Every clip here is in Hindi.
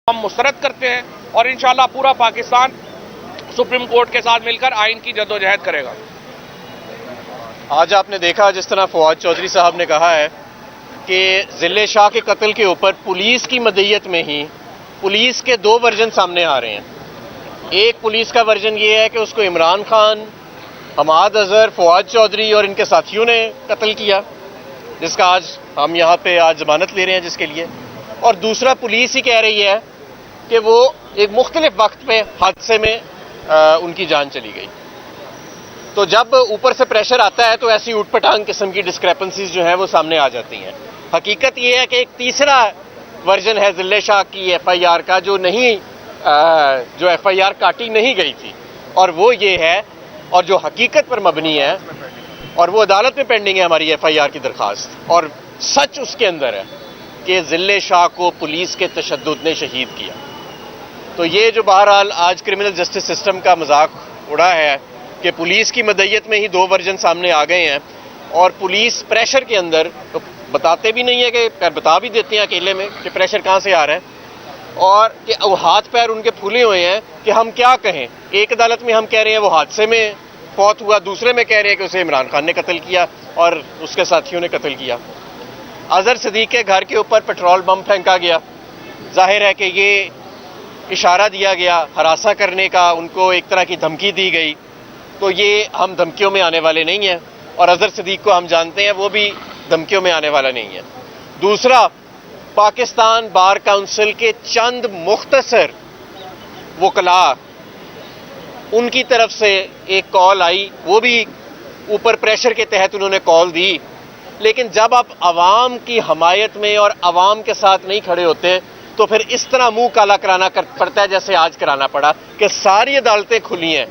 हम मुस्तरद करते हैं और इंशाल्लाह पूरा पाकिस्तान सुप्रीम कोर्ट के साथ मिलकर आइन की जद्दोजहद करेगा। आज आपने देखा जिस तरह फवाद चौधरी साहब ने कहा है कि जिले शाह के कत्ल के ऊपर पुलिस की मदईयत में ही पुलिस के दो वर्जन सामने आ रहे हैं। एक पुलिस का वर्जन ये है कि उसको इमरान खान, हमाद अजहर, फवाद चौधरी और इनके साथियों ने कत्ल किया, जिसका आज हम यहाँ पे आज जमानत ले रहे हैं जिसके लिए। और दूसरा पुलिस ही कह रही है कि वो एक मुख्तलिफ वक्त पे हादसे में उनकी जान चली गई। तो जब ऊपर से प्रेशर आता है तो ऐसी ऊटपटांग किस्म की डिस्क्रेपेंसीज जो हैं वो सामने आ जाती हैं। हकीकत ये है कि एक तीसरा वर्जन है जिले शाह की FIR का जो FIR काटी नहीं गई थी, और वो ये है और जो हकीकत पर मबनी है और वो अदालत में पेंडिंग है हमारी FIR की दरखास्त, और सच उसके अंदर है कि जिले शाह को पुलिस के तशद्दुद ने शहीद किया। तो ये जो बहरहाल आज क्रिमिनल जस्टिस सिस्टम का मजाक उड़ा है कि पुलिस की मदईयत में ही दो वर्जन सामने आ गए हैं, और पुलिस प्रेशर के अंदर तो बताते भी नहीं है कि बता भी देते हैं अकेले में कि प्रेशर कहाँ से आ रहा है, और कि हाथ पैर उनके फूले हुए हैं कि हम क्या कहें। एक अदालत में हम कह रहे हैं वो हादसे में फौत हुआ, दूसरे में कह रहे हैं कि उसे इमरान खान ने कत्ल किया और उसके साथियों ने कत्ल किया। अजहर सदीक के घर के ऊपर पेट्रोल बम फेंका गया, जाहिर है कि ये इशारा दिया गया हरासा करने का, उनको एक तरह की धमकी दी गई। तो ये हम धमकियों में आने वाले नहीं हैं, और अजहर सदीक को हम जानते हैं वो भी धमकियों में आने वाला नहीं है। दूसरा, पाकिस्तान बार काउंसिल के चंद मुख्तसर वकला, उनकी तरफ से एक कॉल आई, वो भी ऊपर प्रेशर के तहत उन्होंने कॉल दी, लेकिन जब आप आवाम की हमायत में और आवाम के साथ नहीं खड़े होते तो फिर इस तरह मुंह काला कराना पड़ता है जैसे आज कराना पड़ा कि सारी अदालतें खुली हैं,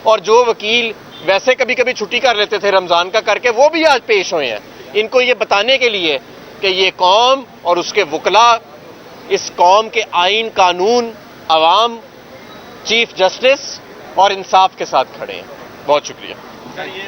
और जो वकील वैसे कभी कभी छुट्टी कर लेते थे रमजान का करके, वो भी आज पेश हुए हैं इनको ये बताने के लिए कि ये कौम और उसके वकला इस कौम के आइन, कानून, अवाम, चीफ जस्टिस और इंसाफ के साथ खड़े हैं। बहुत शुक्रिया। सर, ये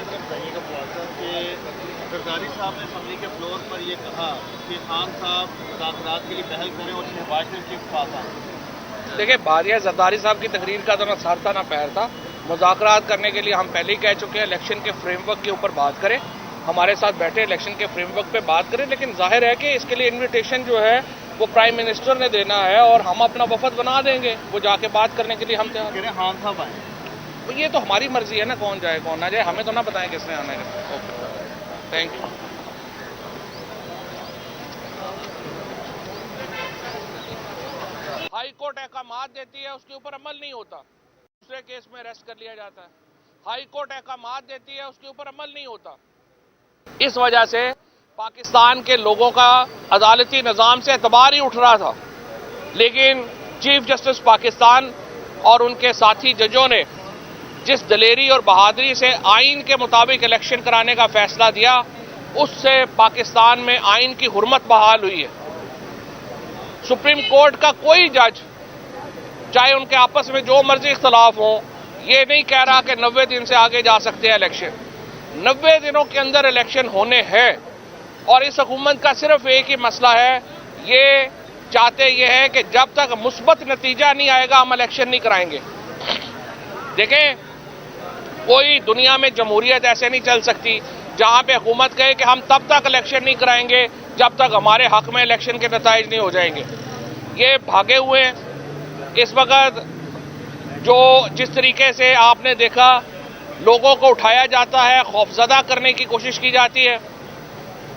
जरदारी साहब ने असम्बली के फ्लोर पर ये कहा कि खान साहब मुज़ाकरात के लिए पहल करें और शहबाज शरीफ के पास आए। देखिए, बारिया जरदारी साहब की तकरीर का तो ना सर था ना पैर था। मुज़ाकरात करने के लिए हम पहले ही कह चुके हैं, इलेक्शन के फ्रेमवर्क के ऊपर बात करें, हमारे साथ बैठे इलेक्शन के फ्रेमवर्क पे बात करें। लेकिन जाहिर है कि इसके लिए इन्विटेशन जो है वो प्राइम मिनिस्टर ने देना है, और हम अपना वफद बना देंगे, वो जाके बात करने के लिए हम तैयार हैं। खान साहब आए, तो ये तो हमारी मर्जी है ना, कौन जाए कौन ना जाए, हमें तो ना बताएं किसने आना है। Okay, thank you. High court अहकामात देती है, उसके ऊपर अमल नहीं होता, दूसरे केस में अरेस्ट कर लिया जाता है। हाई कोर्ट अहकामात देती है, उसके ऊपर अमल नहीं होता। इस वजह से पाकिस्तान के लोगों का अदालती निज़ाम से एतबार ही उठ रहा था, लेकिन चीफ जस्टिस पाकिस्तान और उनके साथी जजों ने जिस दलेरी और बहादुरी से आइन के मुताबिक इलेक्शन कराने का फैसला दिया, उससे पाकिस्तान में आइन की हुर्मत बहाल हुई है। सुप्रीम कोर्ट का कोई जज, चाहे उनके आपस में जो मर्जी इख्तलाफ हो, ये नहीं कह रहा कि 90 दिन से आगे जा सकते हैं इलेक्शन। 90 दिनों के अंदर इलेक्शन होने हैं, और इस हुकूमत का सिर्फ एक ही मसला है, ये चाहते ये है कि जब तक मुस्बत नतीजा नहीं आएगा हम इलेक्शन नहीं कराएंगे। देखें, कोई दुनिया में जमहूरियत ऐसे नहीं चल सकती जहां पे हुकूमत कहे कि हम तब तक इलेक्शन नहीं कराएंगे जब तक हमारे हक में इलेक्शन के नताइज नहीं हो जाएंगे। ये भागे हुए हैं। इस वक्त जो जिस तरीके से आपने देखा, लोगों को उठाया जाता है, खौफजदा करने की कोशिश की जाती है।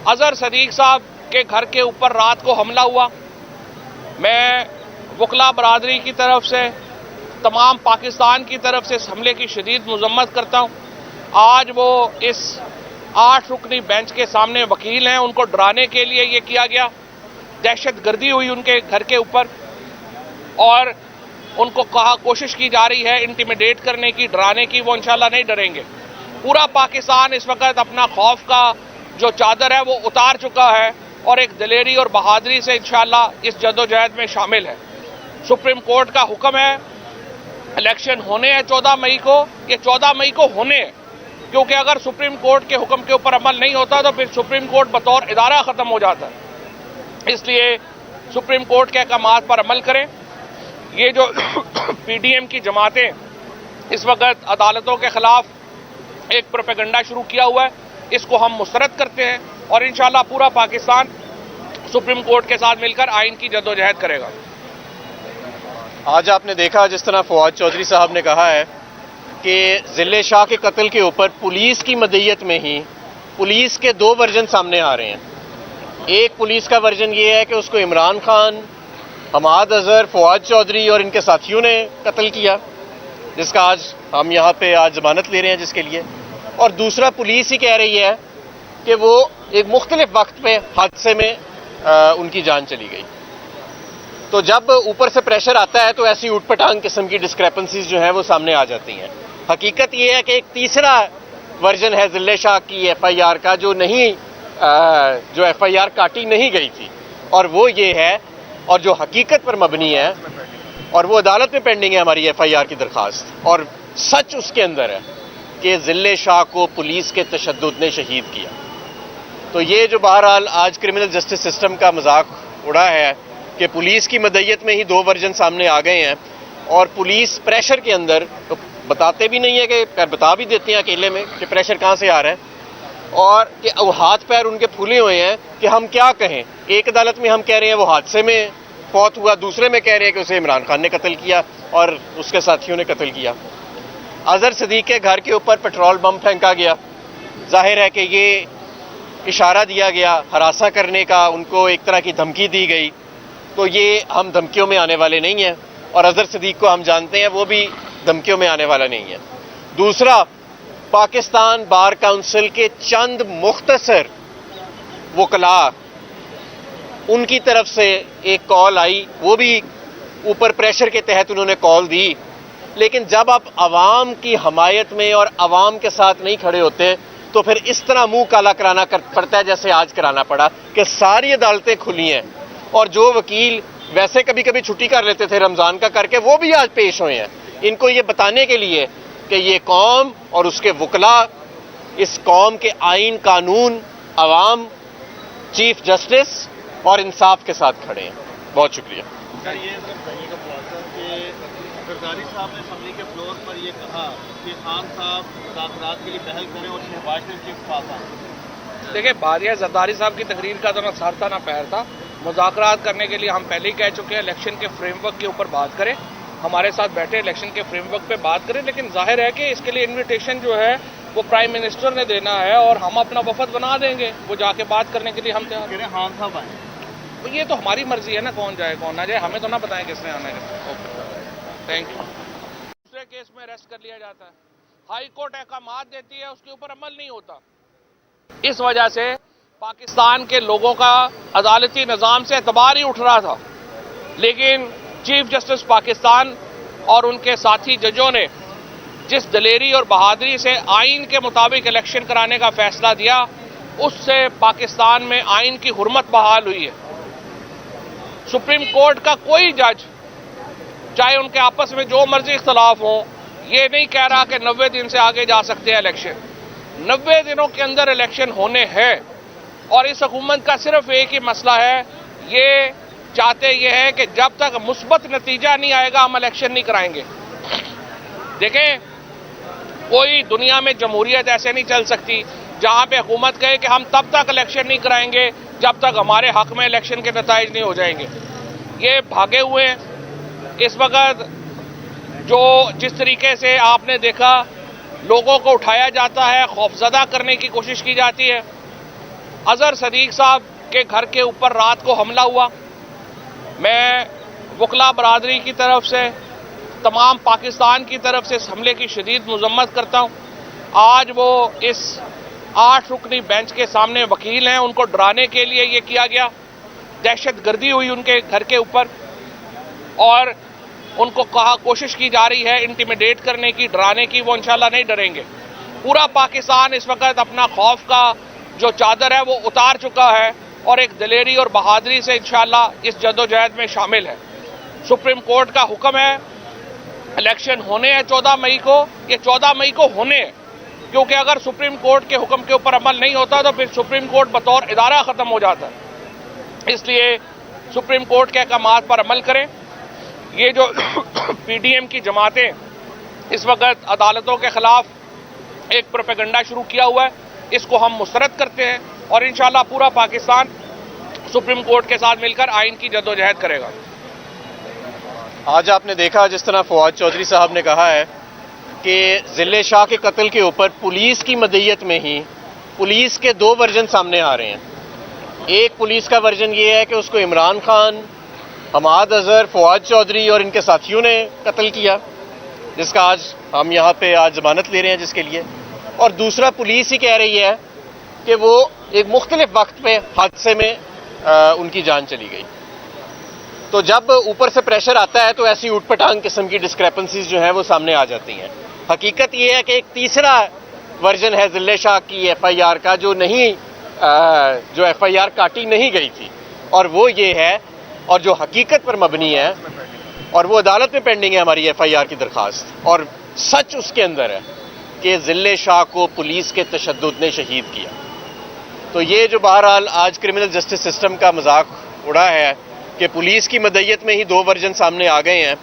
अजहर सदीक साहब के घर के ऊपर रात को हमला हुआ। मैं वकला बरादरी की तरफ से, तमाम पाकिस्तान की तरफ से इस हमले की शदीद मजम्मत करता हूँ। आज वो इस 8 रुकनी बेंच के सामने वकील हैं, उनको डराने के लिए ये किया गया। दहशतगर्दी हुई उनके घर के ऊपर, और उनको कोशिश की जा रही है इंटिमिडेट करने की, डराने की। वो इंशाल्लाह नहीं डरेंगे। पूरा पाकिस्तान इस वक्त अपना खौफ का जो चादर है वो उतार चुका है, और एक दलेरी और बहादुरी से इंशाल्लाह इस जद्दोजहद में शामिल है। सुप्रीम कोर्ट का हुक्म है, इलेक्शन होने हैं 14 मई को, ये 14 मई को होने हैं, क्योंकि अगर सुप्रीम कोर्ट के हुक्म के ऊपर अमल नहीं होता तो फिर सुप्रीम कोर्ट बतौर इदारा खत्म हो जाता है। इसलिए सुप्रीम कोर्ट के अहकामात पर अमल करें, ये जो पीडीएम की जमातें इस वक्त अदालतों के खिलाफ एक प्रोपेगेंडा शुरू किया हुआ है, इसको हम मुस्तरद करते हैं और इंशाअल्लाह पूरा पाकिस्तान सुप्रीम कोर्ट के साथ मिलकर आइन की जद्दोजहद करेगा। आज आपने देखा जिस तरह फवाद चौधरी साहब ने कहा है कि जिले शाह के कत्ल के ऊपर पुलिस की मदईयत में ही पुलिस के दो वर्जन सामने आ रहे हैं। एक पुलिस का वर्जन ये है कि उसको इमरान खान, हमाद अजहर, फवाद चौधरी और इनके साथियों ने कत्ल किया, जिसका आज हम यहाँ पे आज जमानत ले रहे हैं जिसके लिए। और दूसरा पुलिस ही कह रही है कि वो एक मुख्तलिफ वक्त पे हादसे में उनकी जान चली गई। तो जब ऊपर से प्रेशर आता है तो ऐसी ऊटपटांग किस्म की डिस्क्रेपेंसीज जो है वो सामने आ जाती हैं। हकीकत ये है कि एक तीसरा वर्जन है जिले शाह की एफआईआर का जो एफआईआर काटी नहीं गई थी, और वो ये है और जो हकीकत पर मबनी है और वो अदालत में पेंडिंग है हमारी एफआईआर की दरखास्त, और सच उसके अंदर है कि जिले शाह को पुलिस के तशद्दुद ने शहीद किया। तो ये जो बहरहाल आज क्रिमिनल जस्टिस सिस्टम का मजाक उड़ा है कि पुलिस की मदईयत में ही दो वर्जन सामने आ गए हैं, और पुलिस प्रेशर के अंदर तो बताते भी नहीं है कि बता भी देते हैं अकेले में कि प्रेशर कहाँ से आ रहा है, और कि वो हाथ पैर उनके फूले हुए हैं कि हम क्या कहें। एक अदालत में हम कह रहे हैं वो हादसे में फौत हुआ, दूसरे में कह रहे हैं कि उसे इमरान खान ने कत्ल किया और उसके साथियों ने कत्ल किया। अजहर सदीक के घर के ऊपर पेट्रोल बम फेंका गया, जाहिर है कि ये इशारा दिया गया हरासा करने का, उनको एक तरह की धमकी दी गई। तो ये हम धमकियों में आने वाले नहीं हैं, और अजहर सदीक को हम जानते हैं वो भी धमकियों में आने वाला नहीं है। दूसरा, पाकिस्तान बार काउंसिल के चंद मुख्तसर वकला, उनकी तरफ से एक कॉल आई, वो भी ऊपर प्रेशर के तहत उन्होंने कॉल दी, लेकिन जब आप आवाम की हमायत में और आवाम के साथ नहीं खड़े होते तो फिर इस तरह मुंह काला कराना पड़ता है जैसे आज कराना पड़ा कि सारी अदालतें खुली हैं, और जो वकील वैसे कभी कभी छुट्टी कर लेते थे रमजान का करके, वो भी आज पेश हुए हैं इनको ये बताने के लिए कि ये कौम और उसके वकला इस कौम के आइन, कानून, अवाम, चीफ जस्टिस और इंसाफ के साथ खड़े हैं। बहुत शुक्रिया। सर, ये बताइए का खुलासा कि जरदारी साहब ने असम्बली के फ्लोर पर ये कहा कि खान साहब मुज़ाकरात के लिए पहल करें और शहबाज शरीफ के पास आए। देखिए, बारिया जरदारी साहब की तकरीर का तो ना सर था ना पैर था। मुज़ाकरात करने के लिए हम पहले ही कह चुके हैं इलेक्शन के फ्रेमवर्क के ऊपर बात करें, हमारे साथ बैठे इलेक्शन के फ्रेमवर्क पे बात करें, लेकिन जाहिर है कि इसके लिए इन्विटेशन जो है वो प्राइम मिनिस्टर ने देना है और हम अपना वफद बना देंगे, वो जाके बात करने के लिए हम तैयार हैं। खान साहब आए, तो ये तो हमारी मर्जी है ना, कौन जाए कौन ना जाए, हमें तो ना बताएं किसने आना है। Okay, thank you. दूसरे केस में अरेस्ट कर लिया जाता है, हाई कोर्ट अहकामात देती है, उसके ऊपर अमल नहीं होता। इस वजह से पाकिस्तान के लोगों का अदालती निज़ाम से एतबार ही उठ रहा था, लेकिन चीफ जस्टिस पाकिस्तान और उनके साथी जजों ने जिस दलेरी और बहादुरी से आइन के मुताबिक इलेक्शन कराने का फैसला दिया, उससे पाकिस्तान में आइन की हुर्मत बहाल हुई है। सुप्रीम कोर्ट का कोई जज, चाहे उनके आपस में जो मर्जी इख्तलाफ हो, ये नहीं कह रहा कि 90 दिन से आगे जा सकते हैं इलेक्शन। 90 दिनों के अंदर इलेक्शन होने हैं, और इस हुकूमत का सिर्फ एक ही मसला है, ये चाहते ये है कि जब तक मुस्बत नतीजा नहीं आएगा हम इलेक्शन नहीं कराएंगे। देखें, कोई दुनिया में जमहूरियत ऐसे नहीं चल सकती जहां पे हुकूमत कहे कि हम तब तक इलेक्शन नहीं कराएंगे जब तक हमारे हक में इलेक्शन के नताइज नहीं हो जाएंगे। ये भागे हुए हैं। इस वक्त जो जिस तरीके से आपने देखा लोगों को उठाया जाता है, खौफजदा करने की कोशिश की जाती है। अजहर सदीक साहब के घर के ऊपर रात को हमला हुआ। मैं वकला बरादरी की तरफ से, तमाम पाकिस्तान की तरफ से इस हमले की शदीद मजम्मत करता हूं। आज वो इस 8 रुकनी बेंच के सामने वकील हैं, उनको डराने के लिए ये किया गया। दहशतगर्दी हुई उनके घर के ऊपर और उनको कोशिश की जा रही है इंटिमिडेट करने की, डराने की। वो इंशाल्लाह नहीं डरेंगे। पूरा पाकिस्तान इस वक्त अपना खौफ का जो चादर है वो उतार चुका है और एक दलेरी और बहादुरी से इंशाल्लाह इस जद्दोजहद में शामिल है। सुप्रीम कोर्ट का हुक्म है, इलेक्शन होने हैं 14 मई को, ये 14 मई को होने हैं, क्योंकि अगर सुप्रीम कोर्ट के हुक्म के ऊपर अमल नहीं होता तो फिर सुप्रीम कोर्ट बतौर इदारा खत्म हो जाता है। इसलिए सुप्रीम कोर्ट के अहकामात पर अमल करें। ये जो पीडीएम की जमातें इस वक्त अदालतों के खिलाफ एक प्रोपेगेंडा शुरू किया हुआ है, इसको हम मुस्तरद करते हैं और इंशाअल्लाह पूरा पाकिस्तान सुप्रीम कोर्ट के साथ मिलकर आइन की जद्दोजहद करेगा। आज आपने देखा जिस तरह फवाद चौधरी साहब ने कहा है कि जिले शाह के कत्ल के ऊपर पुलिस की मदईयत में ही पुलिस के दो वर्जन सामने आ रहे हैं। एक पुलिस का वर्जन ये है कि उसको इमरान खान, हमाद अजहर, फवाद चौधरी और इनके साथियों ने कत्ल किया, जिसका आज हम यहाँ पे आज जमानत ले रहे हैं जिसके लिए। और दूसरा पुलिस ही कह रही है कि वो एक मुख्तलिफ वक्त पे हादसे में उनकी जान चली गई। तो जब ऊपर से प्रेशर आता है तो ऐसी ऊटपटांग किस्म की डिस्क्रेपेंसीज जो हैं वो सामने आ जाती हैं। हकीकत ये है कि एक तीसरा वर्जन है जिले शाह की एफआईआर का जो एफआईआर काटी नहीं गई थी, और वो ये है और जो हकीकत पर मबनी है और वो अदालत में पेंडिंग है हमारी एफआईआर की दरखास्त। और सच उसके अंदर है कि जिले शाह को पुलिस के तशद्दुद ने शहीद किया। तो ये जो बहरहाल आज क्रिमिनल जस्टिस सिस्टम का मजाक उड़ा है कि पुलिस की मदईयत में ही दो वर्जन सामने आ गए हैं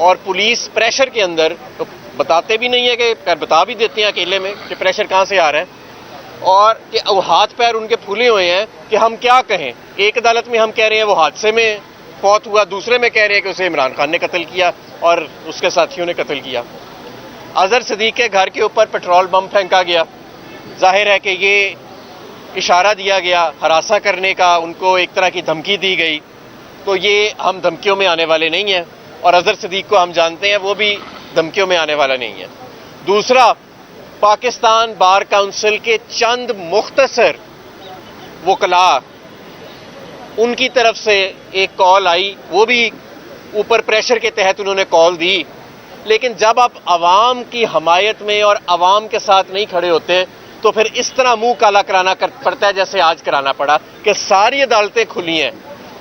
और पुलिस प्रेशर के अंदर तो बताते भी नहीं है कि बता भी देते हैं अकेले में कि प्रेशर कहाँ से आ रहा है, और कि वो हाथ पैर उनके फूले हुए हैं कि हम क्या कहें। एक अदालत में हम कह रहे हैं वो हादसे में फौत हुआ, दूसरे में कह रहे हैं कि उसे इमरान खान ने कत्ल किया और उसके साथियों ने कत्ल किया। अजहर सदीक के घर के ऊपर पेट्रोल बम फेंका गया, जाहिर है कि ये इशारा दिया गया हरासा करने का, उनको एक तरह की धमकी दी गई। तो ये हम धमकियों में आने वाले नहीं हैं और अजहर सदीक को हम जानते हैं, वो भी धमकियों में आने वाला नहीं है। दूसरा, पाकिस्तान बार काउंसिल के चंद मुख्तसर वकला, उनकी तरफ से एक कॉल आई, वो भी ऊपर प्रेशर के तहत उन्होंने कॉल दी, लेकिन जब आप आवाम की हमायत में और आवाम के साथ नहीं खड़े होते तो फिर इस तरह मुंह काला कराना पड़ता है जैसे आज कराना पड़ा कि सारी अदालतें खुली हैं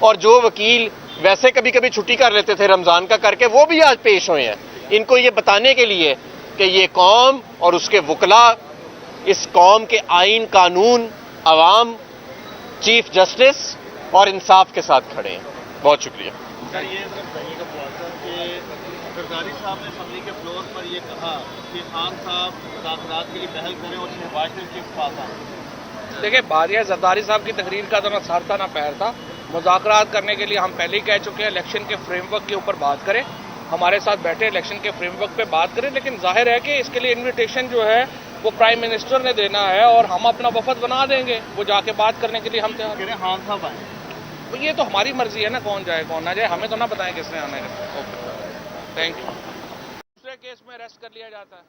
और जो वकील वैसे कभी कभी छुट्टी कर लेते थे रमजान का करके, वो भी आज पेश हुए हैं इनको ये बताने के लिए कि ये कौम और उसके वकला इस कौम के आइन, कानून, अवाम, चीफ जस्टिस और इंसाफ के साथ खड़े हैं। बहुत शुक्रिया। सर, ये बताइएगा कि जरदारी साहब ने असम्बली के फ्लोर पर ये कहा कि खान साहब मुज़ाकरात के लिए पहल करें और शहबाज शरीफ के पास आए। देखिए, बारिया जरदारी साहब की तकरीर का तो ना सर था ना पैर था। मुज़ाकरात करने के लिए हम पहले ही कह चुके हैं इलेक्शन के फ्रेमवर्क के ऊपर बात करें, हमारे साथ बैठे इलेक्शन के फ्रेमवर्क पे बात करें। लेकिन जाहिर है कि इसके लिए इन्विटेशन जो है वो प्राइम मिनिस्टर ने देना है और हम अपना वफद बना देंगे, वो जाके बात करने के लिए हम तैयार हैं। खान साहब आए, तो ये तो हमारी मर्जी है ना, कौन जाए कौन ना जाए, हमें तो ना बताएं किसने आना है। Okay, thank you. दूसरे केस में अरेस्ट कर लिया जाता है,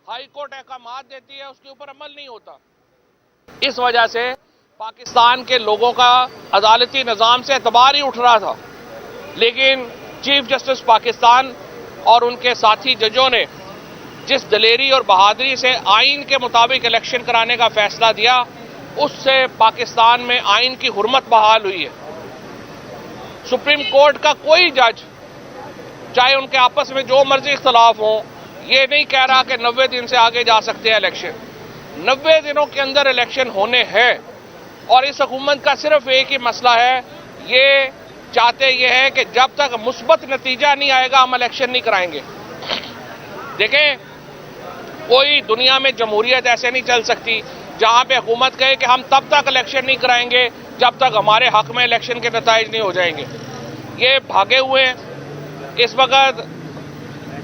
हाई कोर्ट अहकामात देती है, उसके ऊपर अमल नहीं होता। इस वजह से पाकिस्तान के लोगों का अदालती निज़ाम से एतबार ही उठ रहा था। लेकिन चीफ जस्टिस पाकिस्तान और उनके साथी जजों ने जिस दलेरी और बहादुरी से आइन के मुताबिक इलेक्शन कराने का फैसला दिया, उससे पाकिस्तान में आइन की हुर्मत बहाल हुई है। सुप्रीम कोर्ट का कोई जज, चाहे उनके आपस में जो मर्जी इख्तलाफ हो, ये नहीं कह रहा कि 90 दिन से आगे जा सकते हैं इलेक्शन। 90 दिनों के अंदर इलेक्शन होने हैं और इस हुकूमत का सिर्फ एक ही मसला है, ये चाहते ये है कि जब तक मुस्बत नतीजा नहीं आएगा हम इलेक्शन नहीं कराएंगे। देखें, कोई दुनिया में जमहूरियत ऐसे नहीं चल सकती जहां पे हुकूमत कहे कि हम तब तक इलेक्शन नहीं कराएंगे जब तक हमारे हक में इलेक्शन के नताइज नहीं हो जाएंगे। ये भागे हुए हैं। इस वक्त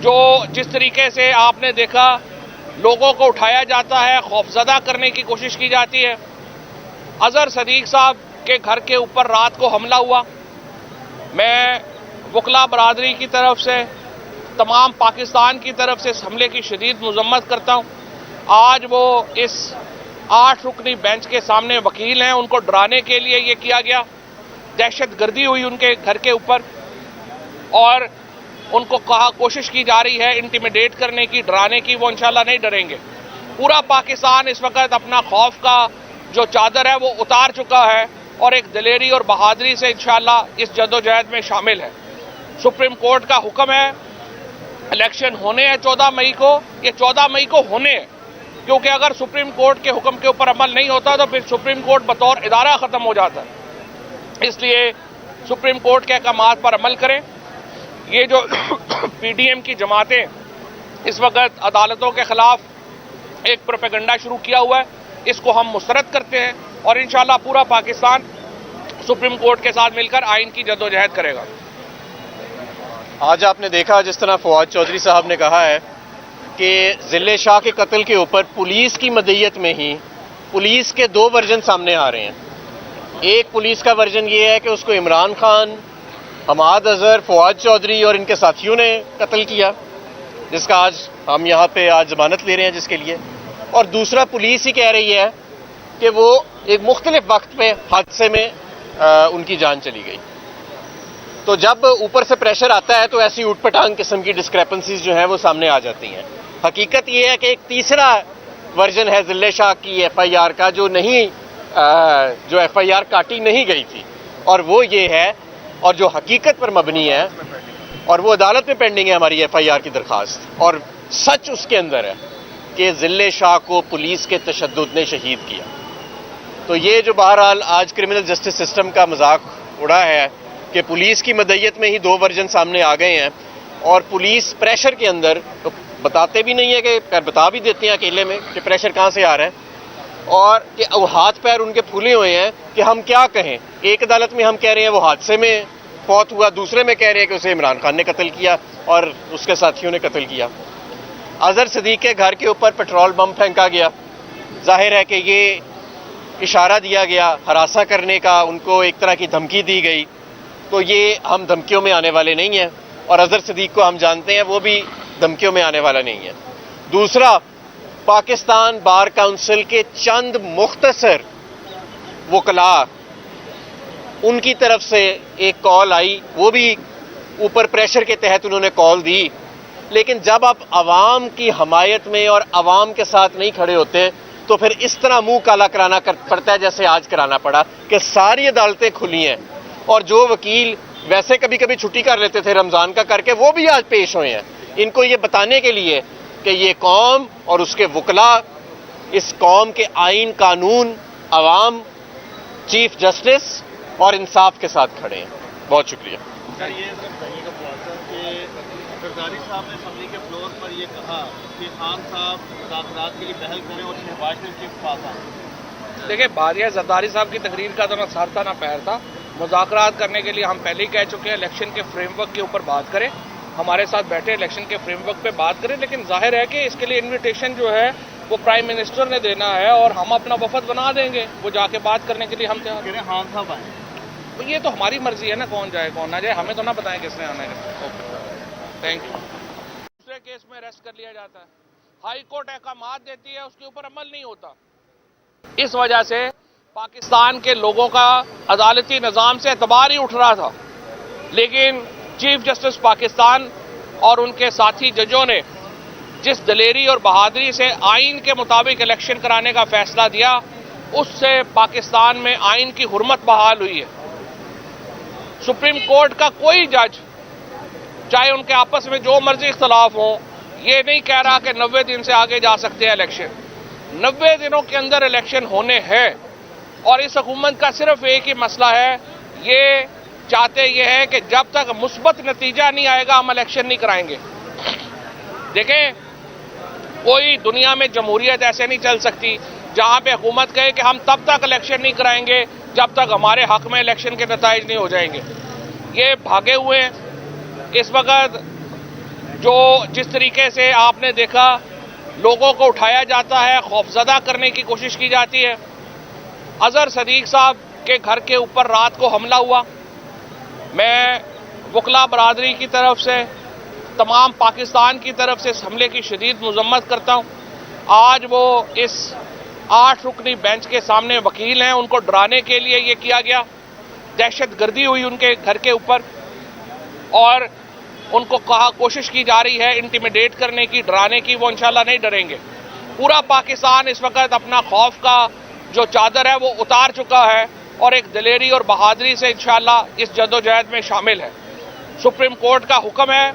जो जिस तरीके से आपने देखा लोगों को उठाया जाता है, खौफजदा करने की कोशिश की जाती है। अजहर सदीक साहब के घर के ऊपर रात को हमला हुआ। मैं वकला बरादरी की तरफ से, तमाम पाकिस्तान की तरफ से इस हमले की शदीद मजम्मत करता हूं। आज वो इस 8 रुकनी बेंच के सामने वकील हैं, उनको डराने के लिए ये किया गया। दहशतगर्दी हुई उनके घर के ऊपर और उनको कोशिश की जा रही है इंटिमिडेट करने की, डराने की। वो इंशाल्लाह नहीं डरेंगे। पूरा पाकिस्तान इस वक्त अपना खौफ का जो चादर है वो उतार चुका है और एक दलेरी और बहादुरी से इंशाल्लाह इस जद्दोजहद में शामिल है। सुप्रीम कोर्ट का हुक्म है, इलेक्शन होने हैं 14 मई को, ये 14 मई को होने हैं, क्योंकि अगर सुप्रीम कोर्ट के हुक्म के ऊपर अमल नहीं होता तो फिर सुप्रीम कोर्ट बतौर इदारा खत्म हो जाता है। इसलिए सुप्रीम कोर्ट के अहकामात पर अमल करें। ये जो पीडीएम की जमातें इस वक्त अदालतों के खिलाफ एक प्रोपेगेंडा शुरू किया हुआ है, इसको हम मुस्तरद करते हैं और इंशाल्लाह पूरा पाकिस्तान सुप्रीम कोर्ट के साथ मिलकर आइन की जद्दोजहद करेगा। आज आपने देखा जिस तरह फवाद चौधरी साहब ने कहा है कि जिले शाह के कत्ल के ऊपर पुलिस की मदईयत में ही पुलिस के दो वर्जन सामने आ रहे हैं। एक पुलिस का वर्जन ये है कि उसको इमरान खान, हमाद अजहर, फवाद चौधरी और इनके साथियों ने कत्ल किया, जिसका आज हम यहाँ पे आज जमानत ले रहे हैं जिसके लिए। और दूसरा पुलिस ही कह रही है कि वो एक मुख्तलिफ वक्त पे हादसे में उनकी जान चली गई। तो जब ऊपर से प्रेशर आता है तो ऐसी उटपटांग किस्म की डिस्क्रेपेंसीज जो है वो सामने आ जाती हैं। हकीकत ये है कि एक तीसरा वर्जन है जिले शाह की एफआईआर का जो एफआईआर काटी नहीं गई थी, और वो ये है और जो हकीकत पर मबनी है, और वो अदालत में पेंडिंग है हमारी एफआईआर की दरखास्त, और सच उसके अंदर है कि जिले शाह को पुलिस के तशद्दुद ने शहीद किया। तो ये जो बहरहाल आज क्रिमिनल जस्टिस सिस्टम का मजाक उड़ा है कि पुलिस की मदईयत में ही दो वर्जन सामने आ गए हैं, और पुलिस प्रेशर के अंदर तो बताते भी नहीं है कि बता भी देते हैं अकेले में कि प्रेशर कहाँ से आ रहा है, और कि हाथ पैर उनके फूले हुए हैं कि हम क्या कहें। एक अदालत में हम कह रहे हैं वो हादसे में फौत हुआ, दूसरे में कह रहे हैं कि उसे इमरान खान ने कत्ल किया और उसके साथियों ने कत्ल किया। अजहर सदीक के घर के ऊपर पेट्रोल बम फेंका गया, जाहिर है कि ये इशारा दिया गया हरासा करने का, उनको एक तरह की धमकी दी गई। तो ये हम धमकियों में आने वाले नहीं हैं, और अजहर सदीक को हम जानते हैं वो भी धमकियों में आने वाला नहीं है। दूसरा, पाकिस्तान बार काउंसिल के चंद मुख्तसर वकला, उनकी तरफ से एक कॉल आई, वो भी ऊपर प्रेशर के तहत उन्होंने कॉल दी, लेकिन जब आप आवाम की हमायत में और आवाम के साथ नहीं खड़े होते तो फिर इस तरह मुंह काला कराना पड़ता है जैसे आज कराना पड़ा कि सारी अदालतें खुली हैं, और जो वकील वैसे कभी कभी छुट्टी कर लेते थे रमजान का करके, वो भी आज पेश हुए हैं इनको ये बताने के लिए कि ये कौम और उसके वकला इस कौम के आइन, कानून, अवाम, चीफ जस्टिस और इंसाफ के साथ खड़े हैं। बहुत शुक्रिया। सर, ये बताइएगा कि जरदारी साहब ने असम्बली के फ्लोर पर ये कहा कि खान साहब मुज़ाकरात के लिए पहल करें और शहबाज शरीफ के पास आए। देखिए, बारिया जरदारी साहब की तकरीर का तो ना सर था ना पैर था। मुज़ाकरात करने के लिए हम पहले ही कह चुके हैं इलेक्शन के फ्रेमवर्क के ऊपर बात करें, हमारे साथ बैठे इलेक्शन के फ्रेमवर्क पे बात करें। लेकिन जाहिर है कि इसके लिए इन्विटेशन जो है वो प्राइम मिनिस्टर ने देना है, और हम अपना वफद बना देंगे, वो जाके बात करने के लिए हम तैयार हैं। खान साहब आए, तो ये तो हमारी मर्जी है ना, कौन जाए कौन ना जाए, हमें तो ना बताएं किसने आना है। Okay, thank you. दूसरे केस में अरेस्ट कर लिया जाता है, हाई कोर्ट अहकामात देती है, उसके ऊपर अमल नहीं होता। इस वजह से पाकिस्तान के लोगों का अदालती निज़ाम से एतबार ही उठ रहा था, लेकिन चीफ जस्टिस पाकिस्तान और उनके साथी जजों ने जिस दलेरी और बहादुरी से आइन के मुताबिक इलेक्शन कराने का फैसला दिया, उससे पाकिस्तान में आइन की हुर्मत बहाल हुई है। सुप्रीम कोर्ट का कोई जज, चाहे उनके आपस में जो मर्जी इख्तलाफ हो, ये नहीं कह रहा कि 90 दिन से आगे जा सकते हैं इलेक्शन। 90 दिनों के अंदर इलेक्शन होने हैं, और इस हुकूमत का सिर्फ एक ही मसला है, ये चाहते ये है कि जब तक मुस्बत नतीजा नहीं आएगा हम इलेक्शन नहीं कराएंगे। देखें, कोई दुनिया में जमहूरियत ऐसे नहीं चल सकती जहां पे हुकूमत कहे कि हम तब तक इलेक्शन नहीं कराएंगे जब तक हमारे हक में इलेक्शन के नताइज नहीं हो जाएंगे। ये भागे हुए हैं। इस वक्त जो जिस तरीके से आपने देखा, लोगों को उठाया जाता है, खौफजदा करने की कोशिश की जाती है। अजहर सदीक साहब के घर के ऊपर रात को हमला हुआ। मैं वकला बरादरी की तरफ से, तमाम पाकिस्तान की तरफ से इस हमले की शदीद मजम्मत करता हूं। आज वो इस 8 रुकनी बेंच के सामने वकील हैं, उनको डराने के लिए ये किया गया, दहशतगर्दी हुई उनके घर के ऊपर, और उनको कोशिश की जा रही है इंटिमिडेट करने की, डराने की। वो इंशाल्लाह नहीं डरेंगे। पूरा पाकिस्तान इस वक्त अपना खौफ का जो चादर है वो उतार चुका है, और एक दलेरी और बहादुरी से इंशाल्लाह इस जद्दोजहद में शामिल है। सुप्रीम कोर्ट का हुक्म है,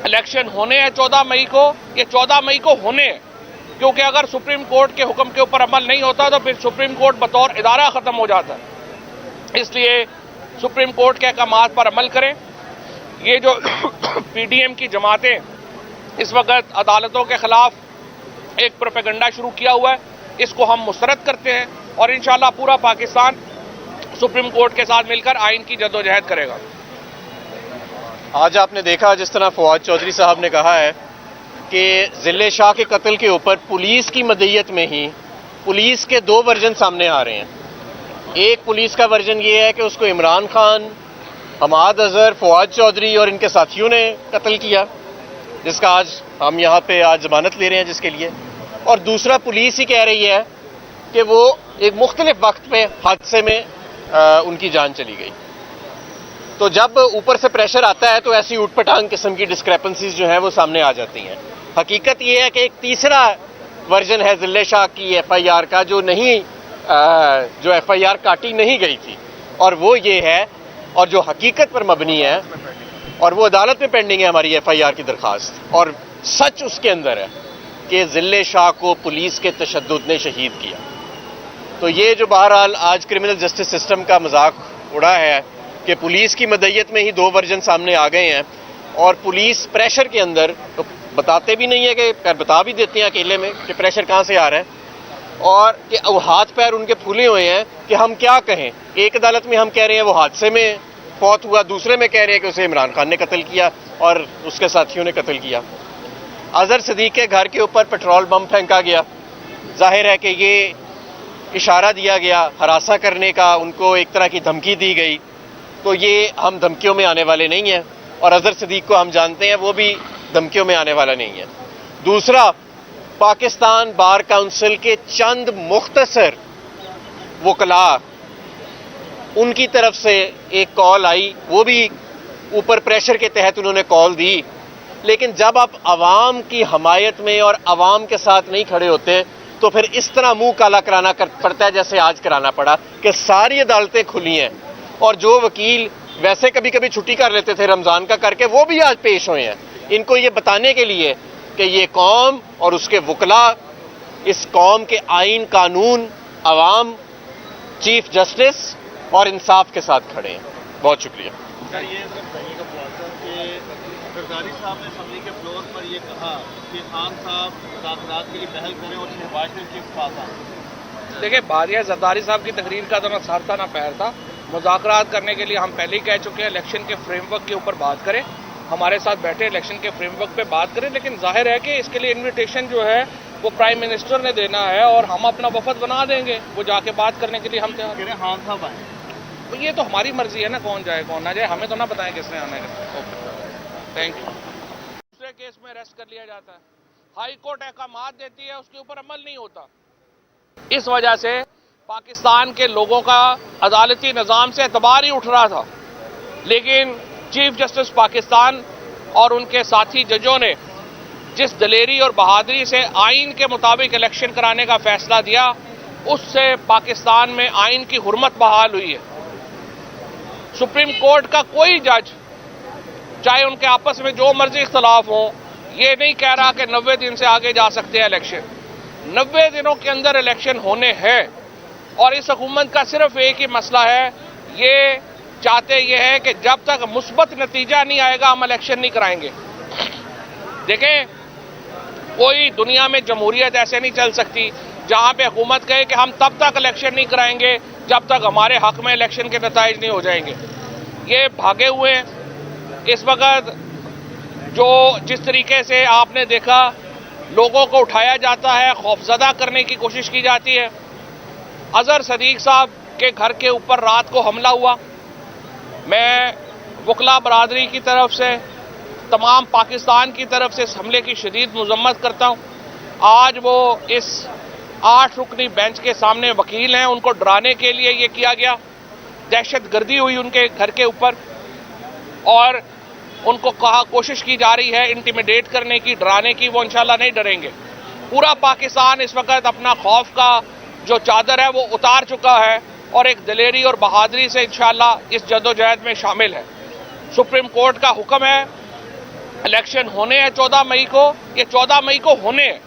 इलेक्शन होने हैं 14 मई को, ये 14 मई को होने हैं, क्योंकि अगर सुप्रीम कोर्ट के हुक्म के ऊपर अमल नहीं होता तो फिर सुप्रीम कोर्ट बतौर इदारा खत्म हो जाता है। इसलिए सुप्रीम कोर्ट के अहकामात पर अमल करें। ये जो पीडीएम की जमातें इस वक्त अदालतों के खिलाफ एक प्रोपेगेंडा शुरू किया हुआ है, इसको हम मुस्तरद करते हैं और इंशाअल्लाह पूरा पाकिस्तान सुप्रीम कोर्ट के साथ मिलकर आइन की जद्दोजहद करेगा। आज आपने देखा जिस तरह फवाद चौधरी साहब ने कहा है कि जिले शाह के कत्ल के ऊपर पुलिस की मदईयत में ही पुलिस के दो वर्जन सामने आ रहे हैं। एक पुलिस का वर्जन ये है कि उसको इमरान खान, हमाद अजहर, फवाद चौधरी और इनके साथियों ने कत्ल किया, जिसका आज हम यहाँ पे आज जमानत ले रहे हैं जिसके लिए। और दूसरा पुलिस ही कह रही है कि वो एक मुख्तलिफ वक्त पे हादसे में उनकी जान चली गई। तो जब ऊपर से प्रेशर आता है तो ऐसी उटपटांग किस्म की डिस्क्रेपेंसीज जो है वो सामने आ जाती हैं। हकीकत ये है कि एक तीसरा वर्जन है जिले शाह की एफआईआर का जो एफआईआर काटी नहीं गई थी, और वो ये है, और जो हकीकत पर मबनी है, और वो अदालत में पेंडिंग है हमारी एफआईआर की दरखास्त, और सच उसके अंदर है कि जिले शाह को पुलिस के तशद्दुद ने शहीद किया। तो ये जो बहरहाल आज क्रिमिनल जस्टिस सिस्टम का मजाक उड़ा है कि पुलिस की मदईयत में ही दो वर्जन सामने आ गए हैं, और पुलिस प्रेशर के अंदर तो बताते भी नहीं है कि बता भी देते हैं अकेले में कि प्रेशर कहाँ से आ रहा है, और कि हाथ पैर उनके फूले हुए हैं कि हम क्या कहें। एक अदालत में हम कह रहे हैं वो हादसे में फौत हुआ, दूसरे में कह रहे हैं कि उसे इमरान खान ने कत्ल किया और उसके साथियों ने कत्ल किया। अजहर सदीक के घर के ऊपर पेट्रोल बम फेंका गया, जाहिर है कि ये इशारा दिया गया हरासा करने का, उनको एक तरह की धमकी दी गई। तो ये हम धमकियों में आने वाले नहीं हैं, और अजहर सदीक को हम जानते हैं वो भी धमकियों में आने वाला नहीं है। दूसरा, पाकिस्तान बार काउंसिल के चंद मुख्तसर वकला, उनकी तरफ से एक कॉल आई, वो भी ऊपर प्रेशर के तहत उन्होंने कॉल दी, लेकिन जब आप आवाम की हमायत में और आवाम के साथ नहीं खड़े होते तो फिर इस तरह मुंह काला कराना पड़ता है जैसे आज कराना पड़ा कि सारी अदालतें खुली हैं, और जो वकील वैसे कभी कभी छुट्टी कर लेते थे रमजान का करके, वो भी आज पेश हुए हैं इनको ये बताने के लिए कि ये कौम और उसके वकला इस कौम के आइन, कानून, अवाम, चीफ जस्टिस और इंसाफ के साथ खड़े हैं। बहुत शुक्रिया। सर, ये बताइएगा कि जरदारी साहब ने असम्बली के फ्लोर पर ये कहा कि खान साहब मुज़ाकरात के लिए पहल करें और शहबाज शरीफ के पास आए। देखिए, बारिया जरदारी साहब की तकरीर का तो ना सर था ना पैर था। मुज़ाकरात करने के लिए हम पहले ही कह चुके हैं इलेक्शन के फ्रेमवर्क के ऊपर बात करें, हमारे साथ बैठे इलेक्शन के फ्रेमवर्क पे बात करें। लेकिन जाहिर है कि इसके लिए इन्विटेशन जो है वो प्राइम मिनिस्टर ने देना है और हम अपना वफद बना देंगे, वो जाके बात करने के लिए हम तैयार हैं। खान साहब आए, तो ये तो हमारी मर्जी है ना, कौन जाए कौन ना जाए, हमें तो ना बताएं किसने आना है। Okay, thank you. दूसरे केस में अरेस्ट कर लिया जाता है, हाई कोर्ट अहकामात देती है, उसके ऊपर अमल नहीं होता। इस वजह से पाकिस्तान के लोगों का अदालती निज़ाम से एतबार ही उठ रहा था, लेकिन चीफ जस्टिस पाकिस्तान और उनके साथी जजों ने जिस दलेरी और बहादुरी से आइन के मुताबिक इलेक्शन कराने का फैसला दिया, उससे पाकिस्तान में आइन की हुर्मत बहाल हुई है। सुप्रीम कोर्ट का कोई जज, चाहे उनके आपस में जो मर्जी इख्तलाफ हो, ये नहीं कह रहा कि 90 दिन से आगे जा सकते हैं इलेक्शन। 90 दिनों के अंदर इलेक्शन होने हैं, और इस हुकूमत का सिर्फ एक ही मसला है, ये चाहते ये है कि जब तक मुस्बत नतीजा नहीं आएगा हम इलेक्शन नहीं कराएंगे। देखें, कोई दुनिया में जमहूरियत ऐसे नहीं चल सकती जहां पे हुकूमत कहे कि हम तब तक इलेक्शन नहीं कराएंगे जब तक हमारे हक में इलेक्शन के नताइज नहीं हो जाएंगे। ये भागे हुए हैं। इस वक्त जो जिस तरीके से आपने देखा, लोगों को उठाया जाता है, खौफजदा करने की कोशिश की जाती है। अजहर सदीक साहब के घर के ऊपर रात को हमला हुआ। मैं वकला बरादरी की तरफ से, तमाम पाकिस्तान की तरफ से इस हमले की शदीद मजम्मत करता हूं। आज वो इस 8 रुकनी बेंच के सामने वकील हैं, उनको डराने के लिए ये किया गया, दहशतगर्दी हुई उनके घर के ऊपर, और उनको कोशिश की जा रही है इंटिमिडेट करने की, डराने की। वो इंशाल्लाह नहीं डरेंगे। पूरा पाकिस्तान इस वक्त अपना खौफ का जो चादर है वो उतार चुका है, और एक दलेरी और बहादुरी से इंशाल्लाह इस जद्दोजहद में शामिल है। सुप्रीम कोर्ट का हुक्म है, इलेक्शन होने हैं 14 मई को, ये 14 मई को होने हैं,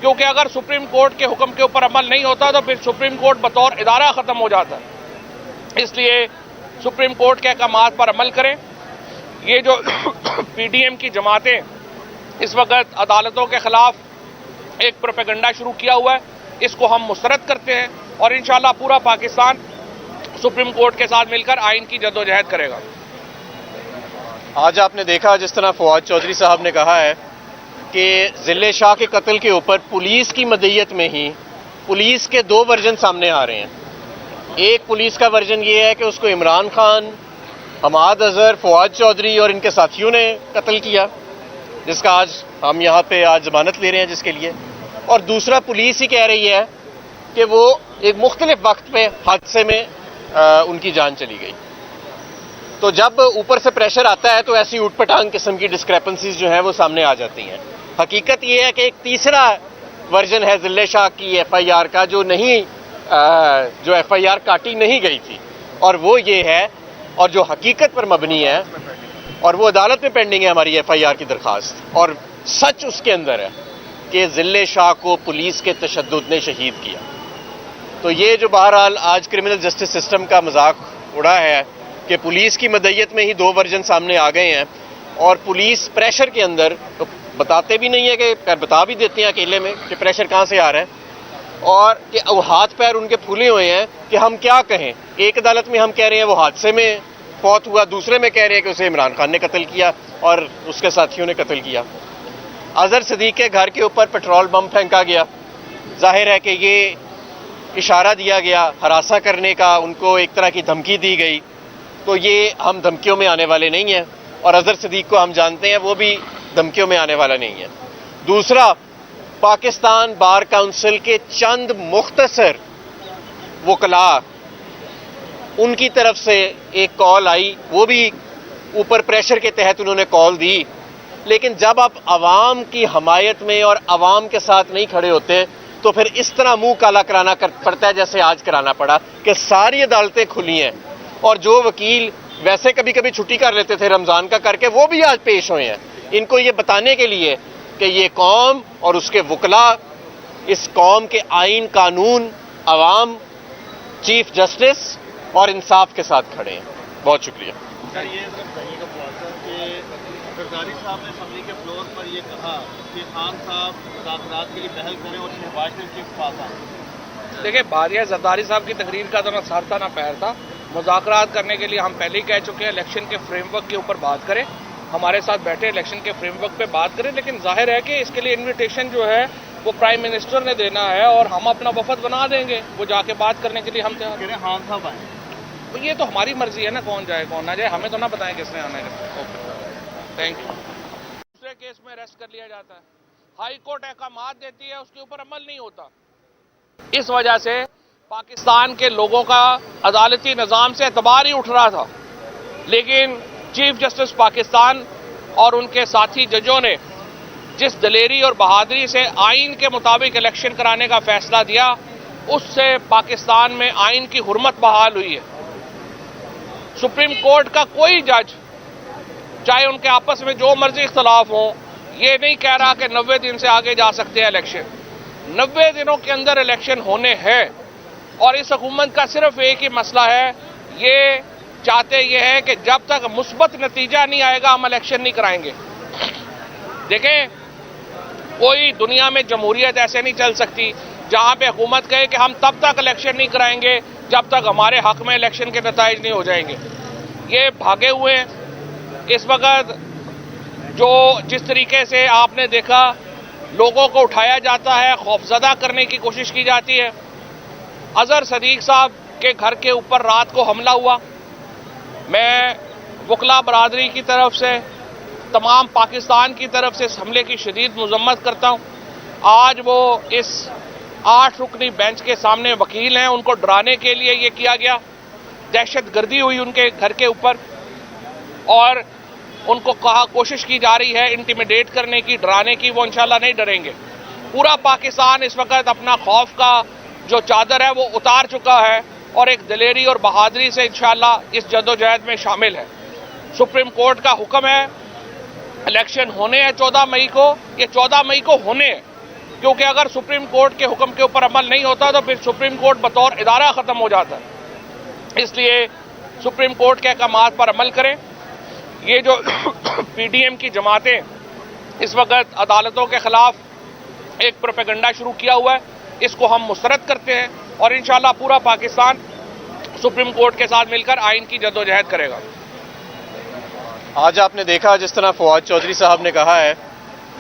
क्योंकि अगर सुप्रीम कोर्ट के हुक्म के ऊपर अमल नहीं होता तो फिर सुप्रीम कोर्ट बतौर इदारा खत्म हो जाता है। इसलिए सुप्रीम कोर्ट के अहकामात पर अमल करें। ये जो पीडीएम की जमातें इस वक्त अदालतों के खिलाफ एक प्रोपेगेंडा शुरू किया हुआ है, इसको हम मुस्तरद करते हैं और इंशाअल्लाह पूरा पाकिस्तान सुप्रीम कोर्ट के साथ मिलकर आइन की जद्दोजहद करेगा। आज आपने देखा जिस तरह फवाद चौधरी साहब ने कहा है कि जिले शाह के कत्ल के ऊपर पुलिस की मदईयत में ही पुलिस के दो वर्जन सामने आ रहे हैं। एक पुलिस का वर्जन ये है कि उसको इमरान खान, हमाद अजहर, फवाद चौधरी और इनके साथियों ने कत्ल किया, जिसका आज हम यहाँ पे आज जमानत ले रहे हैं जिसके लिए। और दूसरा पुलिस ही कह रही है कि वो एक मुख्तलिफ वक्त पे हादसे में उनकी जान चली गई। तो जब ऊपर से प्रेशर आता है तो ऐसी उटपटांग किस्म की डिस्क्रेपेंसीज जो है वो सामने आ जाती हैं। हकीकत ये है कि एक तीसरा वर्जन है जिले शाह की एफआईआर का जो एफआईआर काटी नहीं गई थी, और वो ये है, और जो हकीकत पर मबनी है, और वो अदालत में पेंडिंग है हमारी एफआईआर की दरखास्त, और सच उसके अंदर है कि जिले शाह को पुलिस के तशद्दुद ने शहीद किया। तो ये जो बहरहाल आज क्रिमिनल जस्टिस सिस्टम का मजाक उड़ा है कि पुलिस की मदईयत में ही दो वर्जन सामने आ गए हैं, और पुलिस प्रेशर के अंदर तो बताते भी नहीं है कि बता भी देते हैं अकेले में कि प्रेशर कहाँ से आ रहा है, और कि हाथ पैर उनके फूले हुए हैं कि हम क्या कहें। एक अदालत में हम कह रहे हैं वो हादसे में फौत हुआ, दूसरे में कह रहे हैं कि उसे इमरान खान ने कत्ल किया और उसके साथियों ने कत्ल किया। अजहर सदीक के घर के ऊपर पेट्रोल बम फेंका गया, जाहिर है कि ये इशारा दिया गया हरासा करने का, उनको एक तरह की धमकी दी गई। तो ये हम धमकियों में आने वाले नहीं हैं, और अजहर सदीक को हम जानते हैं वो भी धमकियों में आने वाला नहीं है। दूसरा, पाकिस्तान बार काउंसिल के चंद मुख्तसर वकला, उनकी तरफ से एक कॉल आई, वो भी ऊपर प्रेशर के तहत उन्होंने कॉल दी, लेकिन जब आप आवाम की हमायत में और आवाम के साथ नहीं खड़े होते तो फिर इस तरह मुंह काला कराना पड़ता है जैसे आज कराना पड़ा कि सारी अदालतें खुली हैं, और जो वकील वैसे कभी कभी छुट्टी कर लेते थे रमजान का करके, वो भी आज पेश हुए हैं इनको ये बताने के लिए कि ये कौम और उसके वकला इस कौम के आइन, कानून, अवाम, चीफ जस्टिस और इंसाफ के साथ खड़े हैं। बहुत शुक्रिया। सर, ये बताइएगा कि जरदारी साहब ने असम्बली के फ्लोर पर ये कहा कि खान साहब मुज़ाकरात के लिए पहल करें और शहबाज शरीफ के पास आए। देखिए, बारिया जरदारी साहब की तकरीर का तो ना सर था ना पैर था। मुज़ाकरात करने के लिए हम पहले ही कह चुके हैं इलेक्शन के फ्रेमवर्क के ऊपर बात करें, हमारे साथ बैठे इलेक्शन के फ्रेमवर्क पे बात करें। लेकिन जाहिर है कि इसके लिए इन्विटेशन जो है वो प्राइम मिनिस्टर ने देना है, और हम अपना वफद बना देंगे, वो जाके बात करने के लिए हम तैयार हैं। खान साहब आए, तो ये तो हमारी मर्जी है ना, कौन जाए कौन ना जाए, हमें तो ना बताएं किसने आना है। Okay, thank you. दूसरे केस में अरेस्ट कर लिया जाता है, हाई कोर्ट अहकामात देती है, उसके ऊपर अमल नहीं होता। इस वजह से पाकिस्तान के लोगों का अदालती निज़ाम से एतबार ही उठ रहा था, लेकिन चीफ जस्टिस पाकिस्तान और उनके साथी जजों ने जिस दलेरी और बहादुरी से आइन के मुताबिक इलेक्शन कराने का फैसला दिया, उससे पाकिस्तान में आइन की हुर्मत बहाल हुई है। सुप्रीम कोर्ट का कोई जज, चाहे उनके आपस में जो मर्जी इख्तलाफ हो, ये नहीं कह रहा कि 90 दिन से आगे जा सकते हैं इलेक्शन। 90 दिनों के अंदर इलेक्शन होने हैं, और इस हुकूमत का सिर्फ एक ही मसला है, ये चाहते ये है कि जब तक मुस्बत नतीजा नहीं आएगा हम इलेक्शन नहीं कराएंगे। देखें, कोई दुनिया में जमहूरियत ऐसे नहीं चल सकती जहां पे हुकूमत कहे कि हम तब तक इलेक्शन नहीं कराएंगे जब तक हमारे हक में इलेक्शन के नताइज नहीं हो जाएंगे। ये भागे हुए हैं। इस वक्त जो जिस तरीके से आपने देखा, लोगों को उठाया जाता है, खौफजदा करने की कोशिश की जाती है। अजहर सदीक साहब के घर के ऊपर रात को हमला हुआ। मैं वकला बरादरी की तरफ से, तमाम पाकिस्तान की तरफ से इस हमले की शदीद मजम्मत करता हूं। आज वो इस 8 रुकनी बेंच के सामने वकील हैं, उनको डराने के लिए ये किया गया, दहशतगर्दी हुई उनके घर के ऊपर, और उनको कोशिश की जा रही है इंटिमिडेट करने की, डराने की। वो इंशाल्लाह नहीं डरेंगे। पूरा पाकिस्तान इस वक्त अपना खौफ का जो चादर है वो उतार चुका है, और एक दलेरी और बहादुरी से इंशाल्लाह इस जद्दोजहद में शामिल है। सुप्रीम कोर्ट का हुक्म है, इलेक्शन होने हैं 14 मई को, ये 14 मई को होने हैं, क्योंकि अगर सुप्रीम कोर्ट के हुक्म के ऊपर अमल नहीं होता तो फिर सुप्रीम कोर्ट बतौर इदारा खत्म हो जाता है। इसलिए सुप्रीम कोर्ट के अहकामात पर अमल करें। ये जो पीडीएम की जमातें इस वक्त अदालतों के खिलाफ एक प्रोपेगेंडा शुरू किया हुआ है, इसको हम मुस्तरद करते हैं और इंशाअल्लाह पूरा पाकिस्तान सुप्रीम कोर्ट के साथ मिलकर आइन की जद्दोजहद करेगा। आज आपने देखा जिस तरह फवाद चौधरी साहब ने कहा है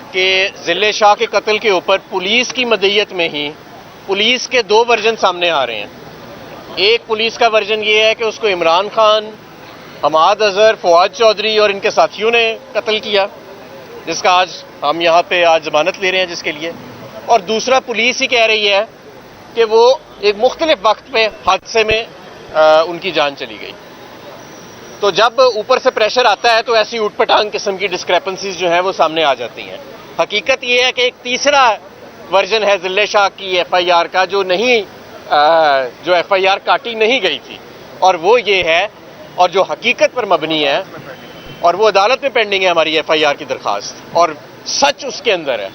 कि जिले शाह के कत्ल के ऊपर पुलिस की मदईयत में ही पुलिस के दो वर्जन सामने आ रहे हैं। एक पुलिस का वर्जन ये है कि उसको इमरान खान, हमाद अजहर, फवाद चौधरी और इनके साथियों ने कत्ल किया, जिसका आज हम यहाँ पे आज जमानत ले रहे हैं जिसके लिए। और दूसरा पुलिस ही कह रही है कि वो एक मुख्तलिफ वक्त पे हादसे में उनकी जान चली गई। तो जब ऊपर से प्रेशर आता है तो ऐसी उटपटांग किस्म की डिस्क्रेपेंसीज जो है वो सामने आ जाती हैं। हकीकत ये है कि एक तीसरा वर्जन है जिले शाह की एफआईआर का जो एफआईआर काटी नहीं गई थी, और वो ये है, और जो हकीकत पर मबनी है, और वो अदालत में पेंडिंग है हमारी एफआईआर की दरखास्त, और सच उसके अंदर है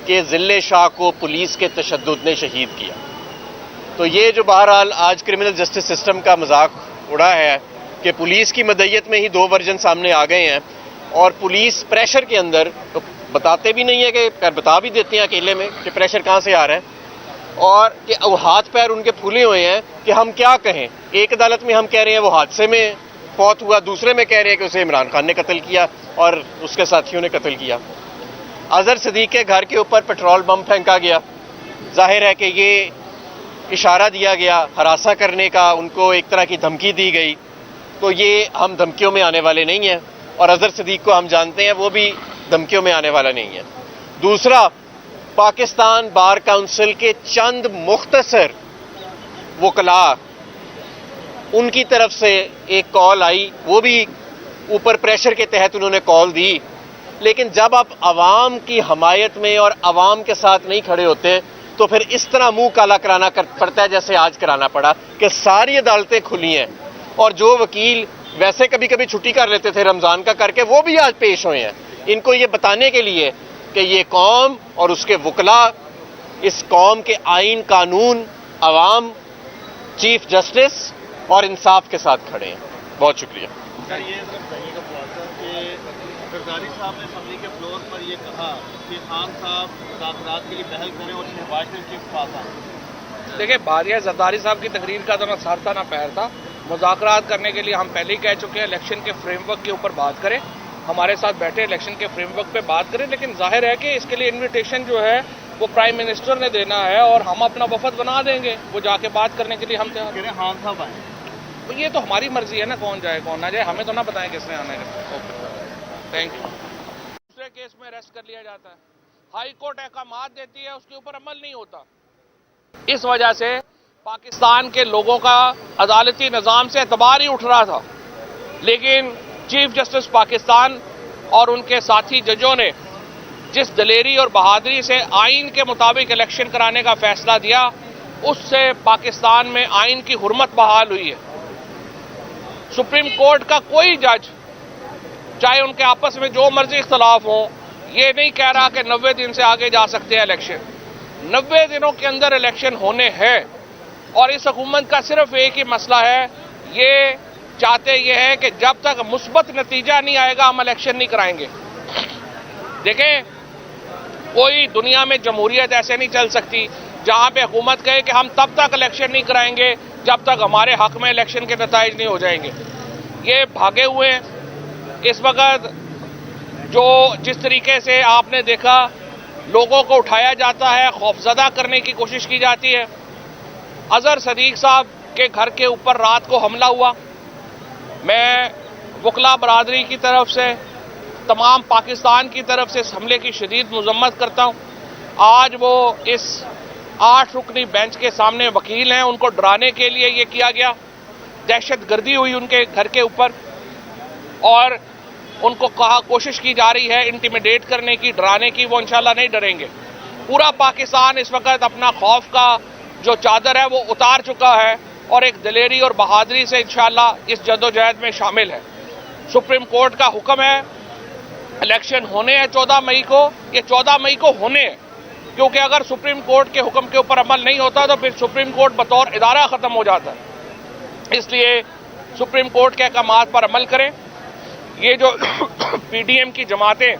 कि जिले शाह को पुलिस के तशद्दुद ने शहीद किया। तो ये जो बहरहाल आज क्रिमिनल जस्टिस सिस्टम का मजाक उड़ा है कि पुलिस की मदईयत में ही दो वर्जन सामने आ गए हैं, और पुलिस प्रेशर के अंदर तो बताते भी नहीं है कि बता भी देते हैं अकेले में कि प्रेशर कहाँ से आ रहा है, और कि हाथ पैर उनके फूले हुए हैं कि हम क्या कहें। एक अदालत में हम कह रहे हैं वो हादसे में फौत हुआ, दूसरे में कह रहे हैं कि उसे इमरान खान ने कत्ल किया और उसके साथियों ने कत्ल किया। अजहर सदीक के घर के ऊपर पेट्रोल बम फेंका गया, जाहिर है कि ये इशारा दिया गया हरासा करने का, उनको एक तरह की धमकी दी गई। तो ये हम धमकियों में आने वाले नहीं हैं, और अजहर सदीक को हम जानते हैं वो भी धमकियों में आने वाला नहीं है। दूसरा, पाकिस्तान बार काउंसिल के चंद मुख्तसर वकला, उनकी तरफ से एक कॉल आई, वो भी ऊपर प्रेशर के तहत उन्होंने कॉल दी, लेकिन जब आप आवाम की हमायत में और आवाम के साथ नहीं खड़े होते तो फिर इस तरह मुंह काला कराना पड़ता है जैसे आज कराना पड़ा कि सारी अदालतें खुली हैं, और जो वकील वैसे कभी कभी छुट्टी कर लेते थे रमजान का करके, वो भी आज पेश हुए हैं इनको ये बताने के लिए कि ये कौम और उसके वकला इस कौम के आइन, कानून, अवाम, चीफ जस्टिस और इंसाफ के साथ खड़े हैं। बहुत शुक्रिया। सर, ये बताइएगा कि जरदारी साहब ने असम्बली के फ्लोर पर ये कहा कि खान साहब मुज़ाकरात के लिए पहल करें और शहबाज शरीफ के पास आए। देखिए, बारिया जरदारी साहब की तकरीर का तो ना सर था ना पैर था। मुज़ाकरात करने के लिए हम पहले ही कह चुके हैं इलेक्शन के फ्रेमवर्क के ऊपर बात करें, हमारे साथ बैठे इलेक्शन के फ्रेमवर्क पे बात करें। लेकिन जाहिर है कि इसके लिए इन्विटेशन जो है वो प्राइम मिनिस्टर ने देना है और हम अपना वफद बना देंगे, वो जाके बात करने के लिए हम तैयार हैं। खान साहब आए, तो ये तो हमारी मर्जी है ना, कौन जाए कौन ना जाए, हमें तो ना बताएं किसने आना है। Okay, thank you. दूसरे केस में अरेस्ट कर लिया जाता है, हाई कोर्ट अहकामात देती है, उसके ऊपर अमल नहीं होता। इस वजह से पाकिस्तान के लोगों का अदालती निज़ाम से एतबार ही उठ रहा था, लेकिन चीफ जस्टिस पाकिस्तान और उनके साथी जजों ने जिस दलेरी और बहादुरी से आइन के मुताबिक इलेक्शन कराने का फैसला दिया, उससे पाकिस्तान में आइन की हुर्मत बहाल हुई है। सुप्रीम कोर्ट का कोई जज, चाहे उनके आपस में जो मर्जी इख्तलाफ हो, ये नहीं कह रहा कि 90 दिन से आगे जा सकते हैं इलेक्शन। 90 दिनों के अंदर इलेक्शन होने हैं, और इस हुकूमत का सिर्फ एक ही मसला है, ये चाहते ये है कि जब तक मुस्बत नतीजा नहीं आएगा हम इलेक्शन नहीं कराएंगे। देखें, कोई दुनिया में जमहूरियत ऐसे नहीं चल सकती जहां पे हुकूमत कहे कि हम तब तक इलेक्शन नहीं कराएंगे जब तक हमारे हक में इलेक्शन के नताइज नहीं हो जाएंगे। ये भागे हुए हैं। इस वक्त जो जिस तरीके से आपने देखा, लोगों को उठाया जाता है, खौफजदा करने की कोशिश की जाती है। अजहर सदीक साहब के घर के ऊपर रात को हमला हुआ। मैं वकला बरादरी की तरफ से, तमाम पाकिस्तान की तरफ से इस हमले की शदीद मजम्मत करता हूं। आज वो इस 8 रुकनी बेंच के सामने वकील हैं, उनको डराने के लिए ये किया गया, दहशतगर्दी हुई उनके घर के ऊपर, और उनको कोशिश की जा रही है इंटिमिडेट करने की, डराने की। वो इंशाल्लाह नहीं डरेंगे। पूरा पाकिस्तान इस वक्त अपना खौफ का जो चादर है वो उतार चुका है, और एक दलेरी और बहादुरी से इंशाल्लाह इस जद्दोजहद में शामिल है। सुप्रीम कोर्ट का हुक्म है, इलेक्शन होने हैं 14 मई को, ये 14 मई को होने हैं, क्योंकि अगर सुप्रीम कोर्ट के हुक्म के ऊपर अमल नहीं होता तो फिर सुप्रीम कोर्ट बतौर इदारा खत्म हो जाता है। इसलिए सुप्रीम कोर्ट के अहकामात पर अमल करें। ये जो पीडीएम की जमातें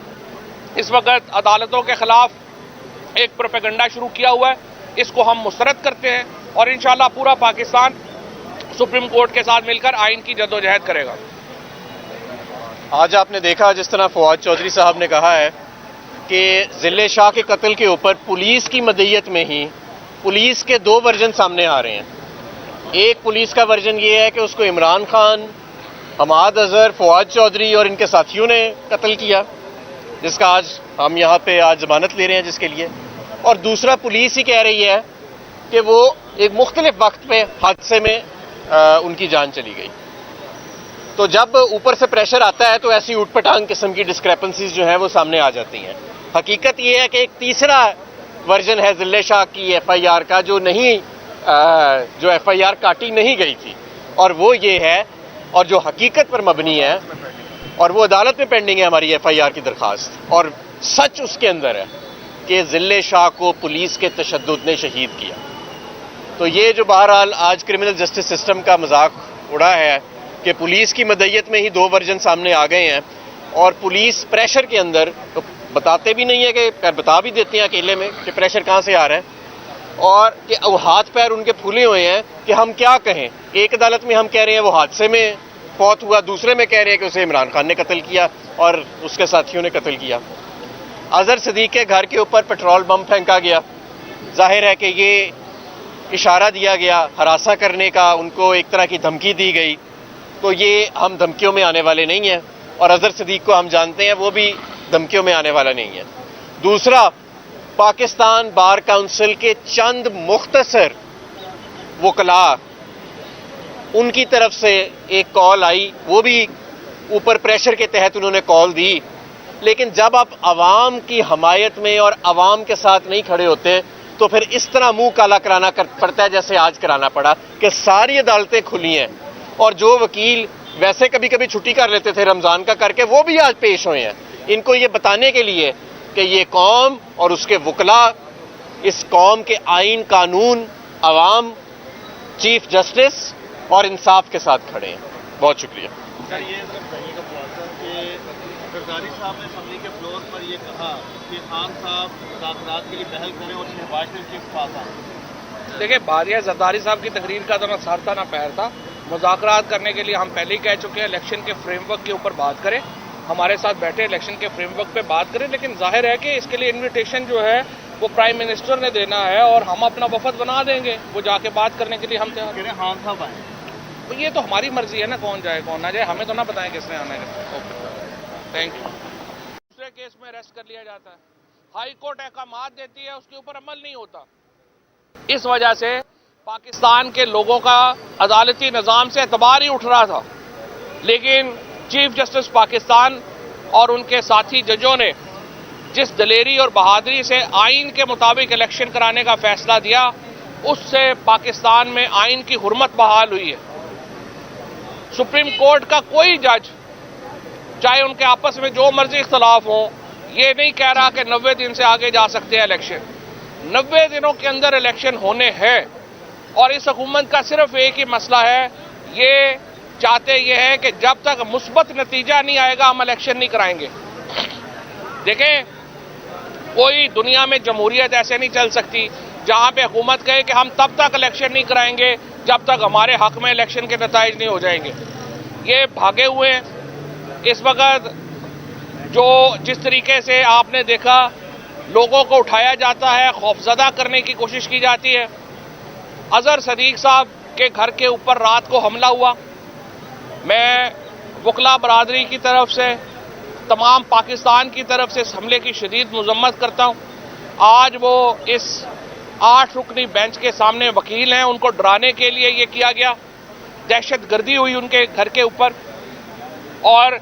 इस वक्त अदालतों के खिलाफ एक प्रोपेगेंडा शुरू किया हुआ है, इसको हम मुस्तरद करते हैं और इंशाल्लाह पूरा पाकिस्तान सुप्रीम कोर्ट के साथ मिलकर आइन की जद्दोजहद करेगा। आज आपने देखा जिस तरह फवाद चौधरी साहब ने कहा है कि जिले शाह के कत्ल के ऊपर पुलिस की मदईयत में ही पुलिस के दो वर्जन सामने आ रहे हैं। एक पुलिस का वर्जन ये है कि उसको इमरान खान, हमाद अजहर, फवाद चौधरी और इनके साथियों ने कत्ल किया, जिसका आज हम यहाँ पे आज जमानत ले रहे हैं जिसके लिए। और दूसरा पुलिस ही कह रही है कि वो एक मुख्तलिफ वक्त पे हादसे में उनकी जान चली गई। तो जब ऊपर से प्रेशर आता है तो ऐसी उटपटांग किस्म की डिस्क्रेपेंसीज जो है वो सामने आ जाती हैं। हकीकत ये है कि एक तीसरा वर्जन है जिले शाह की एफआईआर का जो एफआईआर काटी नहीं गई थी, और वो ये है, और जो हकीकत पर मबनी है, और वो अदालत में पेंडिंग है हमारी एफआईआर की दरखास्त, और सच उसके अंदर है कि जिले शाह को पुलिस के तशद्दुद ने शहीद किया। तो ये जो बहरहाल आज क्रिमिनल जस्टिस सिस्टम का मजाक उड़ा है कि पुलिस की मदईयत में ही दो वर्जन सामने आ गए हैं, और पुलिस प्रेशर के अंदर तो बताते भी नहीं है कि बता भी देते हैं अकेले में कि प्रेशर कहाँ से आ रहा है, और कि हाथ पैर उनके फूले हुए हैं कि हम क्या कहें। एक अदालत में हम कह रहे हैं वो हादसे में फौत हुआ, दूसरे में कह रहे हैं कि उसे इमरान खान ने कत्ल किया और उसके साथियों ने कत्ल किया। अजहर सदीक के घर के ऊपर पेट्रोल बम फेंका गया, जाहिर है कि ये इशारा दिया गया हरासा करने का, उनको एक तरह की धमकी दी गई। तो ये हम धमकियों में आने वाले नहीं हैं, और अजहर सदीक को हम जानते हैं वो भी धमकियों में आने वाला नहीं है। दूसरा, पाकिस्तान बार काउंसिल के चंद मुख्तसर वकला, उनकी तरफ से एक कॉल आई, वो भी ऊपर प्रेशर के तहत उन्होंने कॉल दी, लेकिन जब आप आवाम की हमायत में और आवाम के साथ नहीं खड़े होते तो फिर इस तरह मुंह काला कराना पड़ता है जैसे आज कराना पड़ा कि सारी अदालतें खुली हैं, और जो वकील वैसे कभी कभी छुट्टी कर लेते थे रमजान का करके, वो भी आज पेश हुए हैं इनको ये बताने के लिए कि ये कौम और उसके वकला इस कौम के आइन, कानून, अवाम, चीफ जस्टिस और इंसाफ के साथ खड़े हैं। बहुत शुक्रिया। सर, ये बताइएगा कि जरदारी साहब ने असम्बली के फ्लोर पर ये कहा कि खान साहब मुज़ाकरात के लिए पहल करें और शहबाज शरीफ के पास आए। देखिए, बारिया जरदारी साहब की तकरीर का तो ना सर था ना पैर था। मुज़ाकरात करने के लिए हम पहले ही कह चुके हैं इलेक्शन के फ्रेमवर्क के ऊपर बात करें, हमारे साथ बैठे इलेक्शन के फ्रेमवर्क पे बात करें। लेकिन जाहिर है कि इसके लिए इन्विटेशन जो है वो प्राइम मिनिस्टर ने देना है और हम अपना वफद बना देंगे, वो जाके बात करने के लिए हम तैयार हैं। खान साहब आए, तो ये तो हमारी मर्जी है ना, कौन जाए कौन ना जाए, हमें तो ना बताएं किसने आना है। Okay, thank you. दूसरे केस में अरेस्ट कर लिया जाता है, हाई कोर्ट अहकामात देती है, उसके ऊपर अमल नहीं होता। इस वजह से पाकिस्तान के लोगों का अदालती निज़ाम से एतबार ही उठ रहा था, लेकिन चीफ जस्टिस पाकिस्तान और उनके साथी जजों ने जिस दलेरी और बहादुरी से आइन के मुताबिक इलेक्शन कराने का फैसला दिया, उससे पाकिस्तान में आइन की हुर्मत बहाल हुई है। सुप्रीम कोर्ट का कोई जज, चाहे उनके आपस में जो मर्जी इख्तलाफ हो, ये नहीं कह रहा कि 90 दिन से आगे जा सकते हैं इलेक्शन। 90 दिनों के अंदर इलेक्शन होने हैं, और इस हुकूमत का सिर्फ एक ही मसला है, ये चाहते ये है कि जब तक मुस्बत नतीजा नहीं आएगा हम इलेक्शन नहीं कराएंगे। देखें, कोई दुनिया में जमहूरियत ऐसे नहीं चल सकती जहां पे हुकूमत कहे कि हम तब तक इलेक्शन नहीं कराएंगे जब तक हमारे हक में इलेक्शन के नताइज नहीं हो जाएंगे। ये भागे हुए हैं। इस वक्त जो जिस तरीके से आपने देखा, लोगों को उठाया जाता है, खौफजदा करने की कोशिश की जाती है। अजहर सदीक साहब के घर के ऊपर रात को हमला हुआ। मैं वकला बरादरी की तरफ से, तमाम पाकिस्तान की तरफ से इस हमले की शदीद मजम्मत करता हूं। आज वो इस 8 रुकनी बेंच के सामने वकील हैं, उनको डराने के लिए ये किया गया, दहशतगर्दी हुई उनके घर के ऊपर, और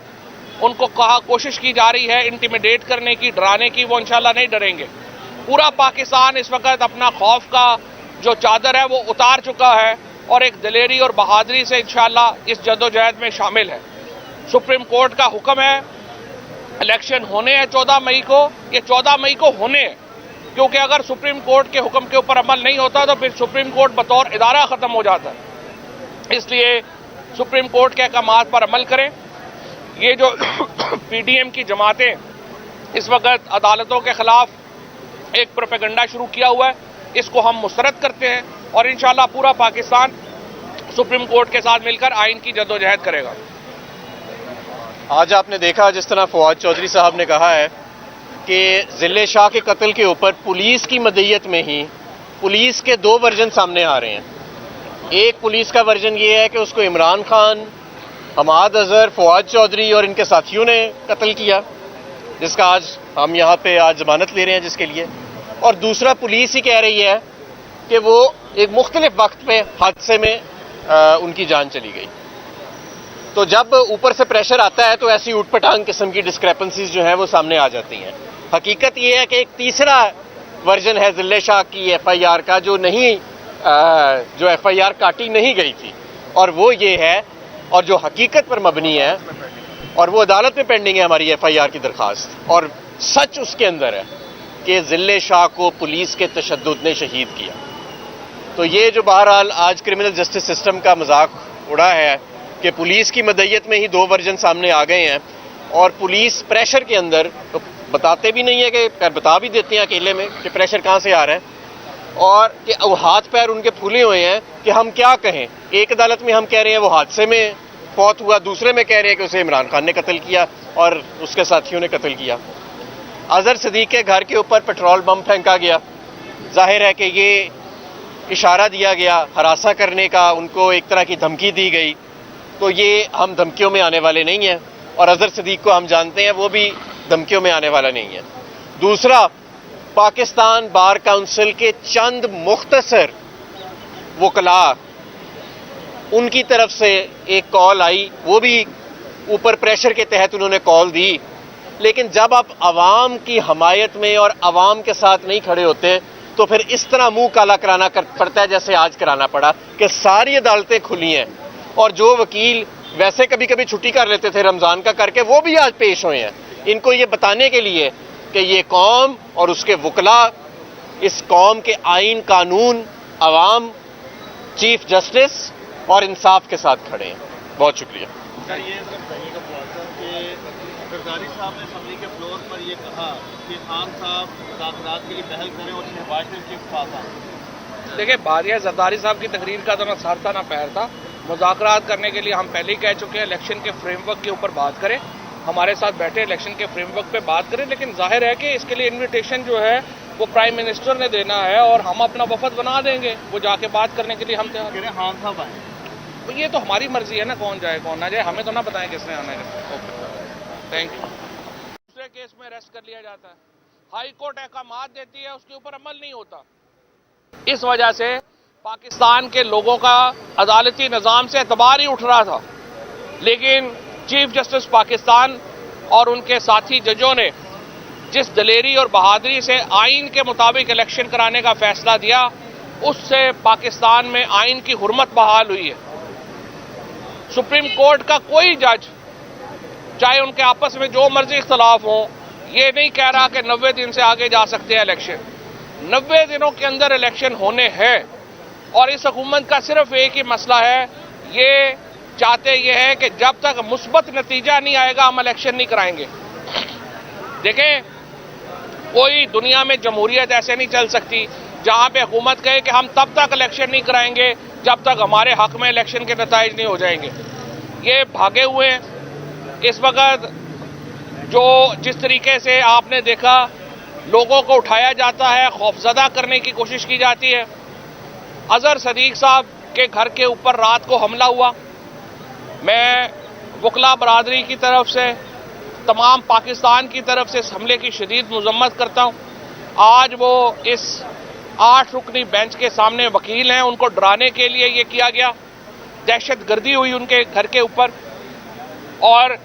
उनको कोशिश की जा रही है इंटिमिडेट करने की, डराने की। वो इंशाल्लाह नहीं डरेंगे। पूरा पाकिस्तान इस वक्त अपना खौफ का जो चादर है वो उतार चुका है, और एक दलेरी और बहादुरी से इंशाल्लाह इस जद्दोजहद में शामिल है। सुप्रीम कोर्ट का हुक्म है, इलेक्शन होने हैं 14 मई को, ये 14 मई को होने हैं, क्योंकि अगर सुप्रीम कोर्ट के हुक्म के ऊपर अमल नहीं होता तो फिर सुप्रीम कोर्ट बतौर इदारा खत्म हो जाता है। इसलिए सुप्रीम कोर्ट के अहकामात पर अमल करें। ये जो पीडीएम की जमातें इस वक्त अदालतों के खिलाफ एक प्रोपेगेंडा शुरू किया हुआ है, इसको हम मुस्तरद करते हैं और इंशाल्लाह पूरा पाकिस्तान सुप्रीम कोर्ट के साथ मिलकर आइन की जद्दोजहद करेगा। आज आपने देखा जिस तरह फवाद चौधरी साहब ने कहा है कि जिले शाह के कत्ल के ऊपर पुलिस की मदईयत में ही पुलिस के दो वर्जन सामने आ रहे हैं। एक पुलिस का वर्जन ये है कि उसको इमरान खान, हमाद अजहर, फवाद चौधरी और इनके साथियों ने कत्ल किया, जिसका आज हम यहाँ पे आज जमानत ले रहे हैं जिसके लिए। और दूसरा पुलिस ही कह रही है कि वो एक मुख्तलिफ वक्त पे हादसे में उनकी जान चली गई। तो जब ऊपर से प्रेशर आता है तो ऐसी उटपटांग किस्म की डिस्क्रेपेंसीज जो है वो सामने आ जाती हैं। हकीकत ये है कि एक तीसरा वर्जन है जिले शाह की एफआईआर का जो एफआईआर काटी नहीं गई थी, और वो ये है, और जो हकीकत पर मबनी है, और वो अदालत में पेंडिंग है हमारी एफआईआर की दरखास्त, और सच उसके अंदर है कि जिले शाह को पुलिस के तशद्दुद ने शहीद किया। तो ये जो बहरहाल आज क्रिमिनल जस्टिस सिस्टम का मजाक उड़ा है कि पुलिस की मदईयत में ही दो वर्जन सामने आ गए हैं, और पुलिस प्रेशर के अंदर तो बताते भी नहीं है कि बता भी देते हैं अकेले में कि प्रेशर कहाँ से आ रहा है, और कि हाथ पैर उनके फूले हुए हैं कि हम क्या कहें। एक अदालत में हम कह रहे हैं वो हादसे में फौत हुआ, दूसरे में कह रहे हैं कि उसे इमरान खान ने कत्ल किया और उसके साथियों ने कत्ल किया। अजहर सदीक के घर के ऊपर पेट्रोल बम फेंका गया, जाहिर है कि ये इशारा दिया गया हरासा करने का, उनको एक तरह की धमकी दी गई। तो ये हम धमकियों में आने वाले नहीं हैं, और अजहर सदीक को हम जानते हैं वो भी धमकियों में आने वाला नहीं है। दूसरा, पाकिस्तान बार काउंसिल के चंद मुख्तसर वकला, उनकी तरफ से एक कॉल आई, वो भी ऊपर प्रेशर के तहत उन्होंने कॉल दी, लेकिन जब आप आवाम की हमायत में और आवाम के साथ नहीं खड़े होते तो फिर इस तरह मुंह काला कराना पड़ता है जैसे आज कराना पड़ा कि सारी अदालतें खुली हैं, और जो वकील वैसे कभी कभी छुट्टी कर लेते थे रमजान का करके, वो भी आज पेश हुए हैं इनको ये बताने के लिए कि ये कौम और उसके वकला इस कौम के आइन, कानून, अवाम, चीफ जस्टिस और इंसाफ के साथ खड़े हैं। बहुत शुक्रिया। सर, ये बताइएगा कि जरदारी साहब ने असम्बली के फ्लोर पर ये कहा कि खान साहब मुज़ाकरात के लिए पहल करें और शहबाज शरीफ के पास आए। देखिए, बारिया जरदारी साहब की तकरीर का तो ना सर था ना पैर था। मुज़ाकरात करने के लिए हम पहले ही कह चुके हैं इलेक्शन के फ्रेमवर्क के ऊपर बात करें, हमारे साथ बैठे इलेक्शन के फ्रेमवर्क पे बात करें। लेकिन जाहिर है कि इसके लिए इन्विटेशन जो है वो प्राइम मिनिस्टर ने देना है और हम अपना वफद बना देंगे, वो जाके बात करने के लिए हम तैयार हैं। खान साहब आए, तो ये तो हमारी मर्जी है ना, कौन जाए कौन ना जाए, हमें तो ना बताएं किसने आना है। Okay, thank you. दूसरे केस में अरेस्ट कर लिया जाता है, हाई कोर्ट अहकामात देती है, उसके ऊपर अमल नहीं होता। इस वजह से पाकिस्तान के लोगों का अदालती निज़ाम से एतबार ही उठ रहा था, लेकिन चीफ जस्टिस पाकिस्तान और उनके साथी जजों ने जिस दलेरी और बहादुरी से आइन के मुताबिक इलेक्शन कराने का फैसला दिया, उससे पाकिस्तान में आइन की हुर्मत बहाल हुई है। सुप्रीम कोर्ट का कोई जज, चाहे उनके आपस में जो मर्जी इख्तलाफ हो, ये नहीं कह रहा कि 90 दिन से आगे जा सकते हैं इलेक्शन। 90 दिनों के अंदर इलेक्शन होने हैं, और इस हुकूमत का सिर्फ एक ही मसला है, ये चाहते ये है कि जब तक मुस्बत नतीजा नहीं आएगा हम इलेक्शन नहीं कराएंगे। देखें, कोई दुनिया में जमहूरियत ऐसे नहीं चल सकती जहां पे हुकूमत कहे कि हम तब तक इलेक्शन नहीं कराएंगे जब तक हमारे हक में इलेक्शन के नताइज नहीं हो जाएंगे। ये भागे हुए हैं। इस वक्त जो जिस तरीके से आपने देखा, लोगों को उठाया जाता है, खौफजदा करने की कोशिश की जाती है। अजहर सदीक साहब के घर के ऊपर रात को हमला हुआ। मैं वकला बरादरी की तरफ से, तमाम पाकिस्तान की तरफ से इस हमले की शदीद मजम्मत करता हूं। आज वो इस 8 रुकनी बेंच के सामने वकील हैं, उनको डराने के लिए ये किया गया, दहशतगर्दी हुई उनके घर के ऊपर, और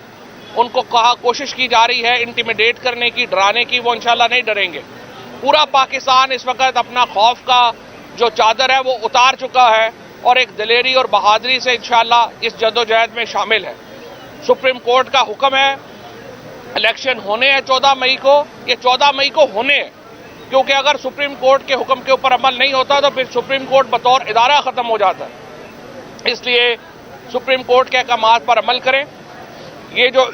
उनको कोशिश की जा रही है इंटिमिडेट करने की, डराने की। वो इंशाल्लाह नहीं डरेंगे। पूरा पाकिस्तान इस वक्त अपना खौफ का जो चादर है वो उतार चुका है, और एक दलेरी और बहादुरी से इंशाल्लाह इस जद्दोजहद में शामिल है। सुप्रीम कोर्ट का हुक्म है, इलेक्शन होने हैं 14 मई को, ये 14 मई को होने हैं, क्योंकि अगर सुप्रीम कोर्ट के हुक्म के ऊपर अमल नहीं होता तो फिर सुप्रीम कोर्ट बतौर इदारा खत्म हो जाता है। इसलिए सुप्रीम कोर्ट के अहकामात पर अमल करें। ये जो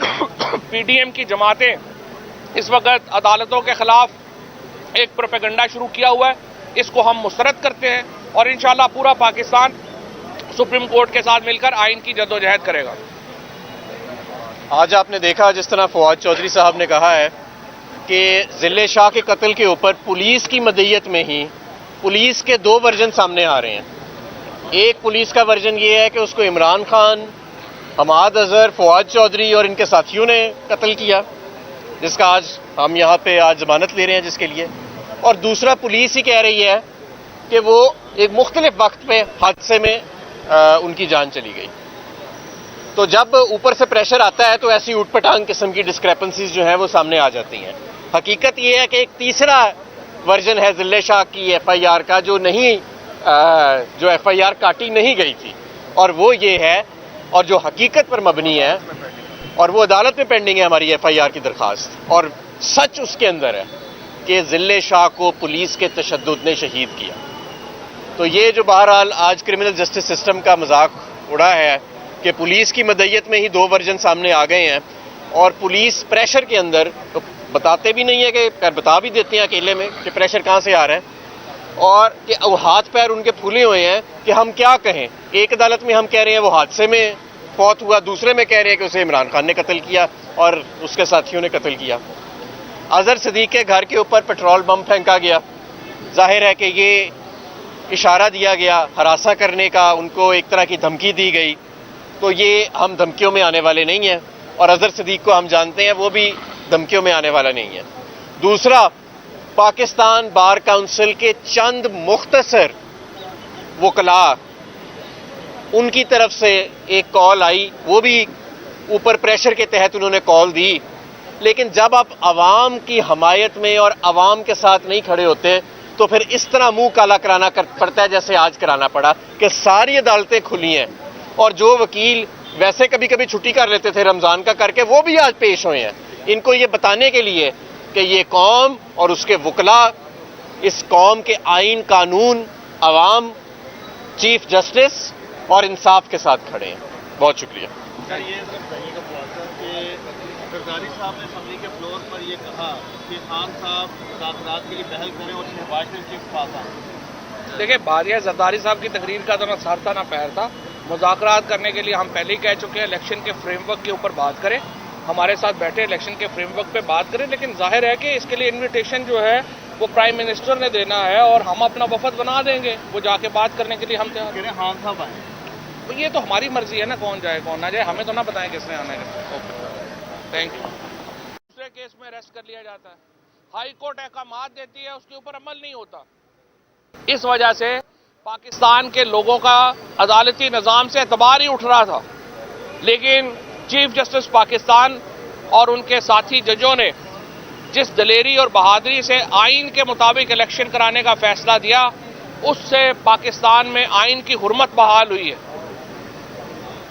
पीडीएम की जमातें इस वक्त अदालतों के खिलाफ एक प्रोपेगेंडा शुरू किया हुआ है, इसको हम मुस्तरद करते हैं और इंशाल्लाह पूरा पाकिस्तान सुप्रीम कोर्ट के साथ मिलकर आइन की जद्दोजहद करेगा। आज आपने देखा जिस तरह फवाद चौधरी साहब ने कहा है कि जिले शाह के कत्ल के ऊपर पुलिस की मदईयत में ही पुलिस के दो वर्जन सामने आ रहे हैं। एक पुलिस का वर्जन ये है कि उसको इमरान खान, हमाद अजहर, फवाद चौधरी और इनके साथियों ने कत्ल किया, जिसका आज हम यहाँ पे आज जमानत ले रहे हैं जिसके लिए। और दूसरा पुलिस ही कह रही है कि वो एक मुख्तलिफ वक्त पे हादसे में उनकी जान चली गई। तो जब ऊपर से प्रेशर आता है तो ऐसी उटपटांग किस्म की डिस्क्रेपेंसीज जो है वो सामने आ जाती हैं। हकीकत ये है कि एक तीसरा वर्जन है जिले शाह की एफआईआर का जो एफआईआर काटी नहीं गई थी, और वो ये है और जो हकीकत पर मबनी है और वो अदालत में पेंडिंग है हमारी एफआईआर की दरखास्त, और सच उसके अंदर है कि जिले शाह को पुलिस के तशद्दुद ने शहीद किया। तो ये जो बहरहाल आज क्रिमिनल जस्टिस सिस्टम का मजाक उड़ा है कि पुलिस की मदईयत में ही दो वर्जन सामने आ गए हैं, और पुलिस प्रेशर के अंदर तो बताते भी नहीं है कि बता भी देते हैं अकेले में कि प्रेशर कहाँ से आ रहा है, और कि हाथ पैर उनके फूले हुए हैं कि हम क्या कहें। एक अदालत में हम कह रहे हैं वो हादसे में फौत हुआ, दूसरे में कह रहे हैं कि उसे इमरान खान ने कत्ल किया और उसके साथियों ने कत्ल किया। अजहर सदीक के घर के ऊपर पेट्रोल बम फेंका गया, जाहिर है कि ये इशारा दिया गया हरासा करने का, उनको एक तरह की धमकी दी गई। तो ये हम धमकियों में आने वाले नहीं हैं, और अजहर सदीक को हम जानते हैं वो भी धमकियों में आने वाला नहीं है। दूसरा, पाकिस्तान बार काउंसिल के चंद मुख्तसर वकला, उनकी तरफ से एक कॉल आई, वो भी ऊपर प्रेशर के तहत उन्होंने कॉल दी, लेकिन जब आप आवाम की हमायत में और आवाम के साथ नहीं खड़े होते तो फिर इस तरह मुंह काला कराना पड़ता है जैसे आज कराना पड़ा कि सारी अदालतें खुली हैं, और जो वकील वैसे कभी कभी छुट्टी कर लेते थे रमजान का करके, वो भी आज पेश हुए हैं इनको ये बताने के लिए कि ये कौम और उसके वकला इस कौम के आइन, कानून, अवाम, चीफ जस्टिस और इंसाफ के साथ खड़े हैं। बहुत शुक्रिया। सर, ये बताइएगा कि जरदारी साहब ने असम्बली के फ्लोर पर ये कहा कि खान साहब मुज़ाकरात के लिए पहल करें और शहबाज शरीफ के पास आए। देखिए, बारिया जरदारी साहब की तकरीर का तो ना सर था ना पैर था। मुज़ाकरात करने के लिए हम पहले ही कह चुके हैं इलेक्शन के फ्रेमवर्क के ऊपर बात करें, हमारे साथ बैठे इलेक्शन के फ्रेमवर्क पे बात करें। लेकिन जाहिर है कि इसके लिए इन्विटेशन जो है वो प्राइम मिनिस्टर ने देना है और हम अपना वफद बना देंगे, वो जाके बात करने के लिए हम तैयार हैं। खान साहब आए, तो ये तो हमारी मर्जी है ना, कौन जाए कौन ना जाए, हमें तो ना बताएं किसने आना है। Okay, thank you. दूसरे केस में अरेस्ट कर लिया जाता है, हाई कोर्ट अहकामात देती है, उसके ऊपर अमल नहीं होता। इस वजह से पाकिस्तान के लोगों का अदालती निज़ाम से एतबार ही उठ रहा था, लेकिन चीफ जस्टिस पाकिस्तान और उनके साथी जजों ने जिस दलेरी और बहादुरी से आइन के मुताबिक इलेक्शन कराने का फैसला दिया, उससे पाकिस्तान में आइन की हुर्मत बहाल हुई है।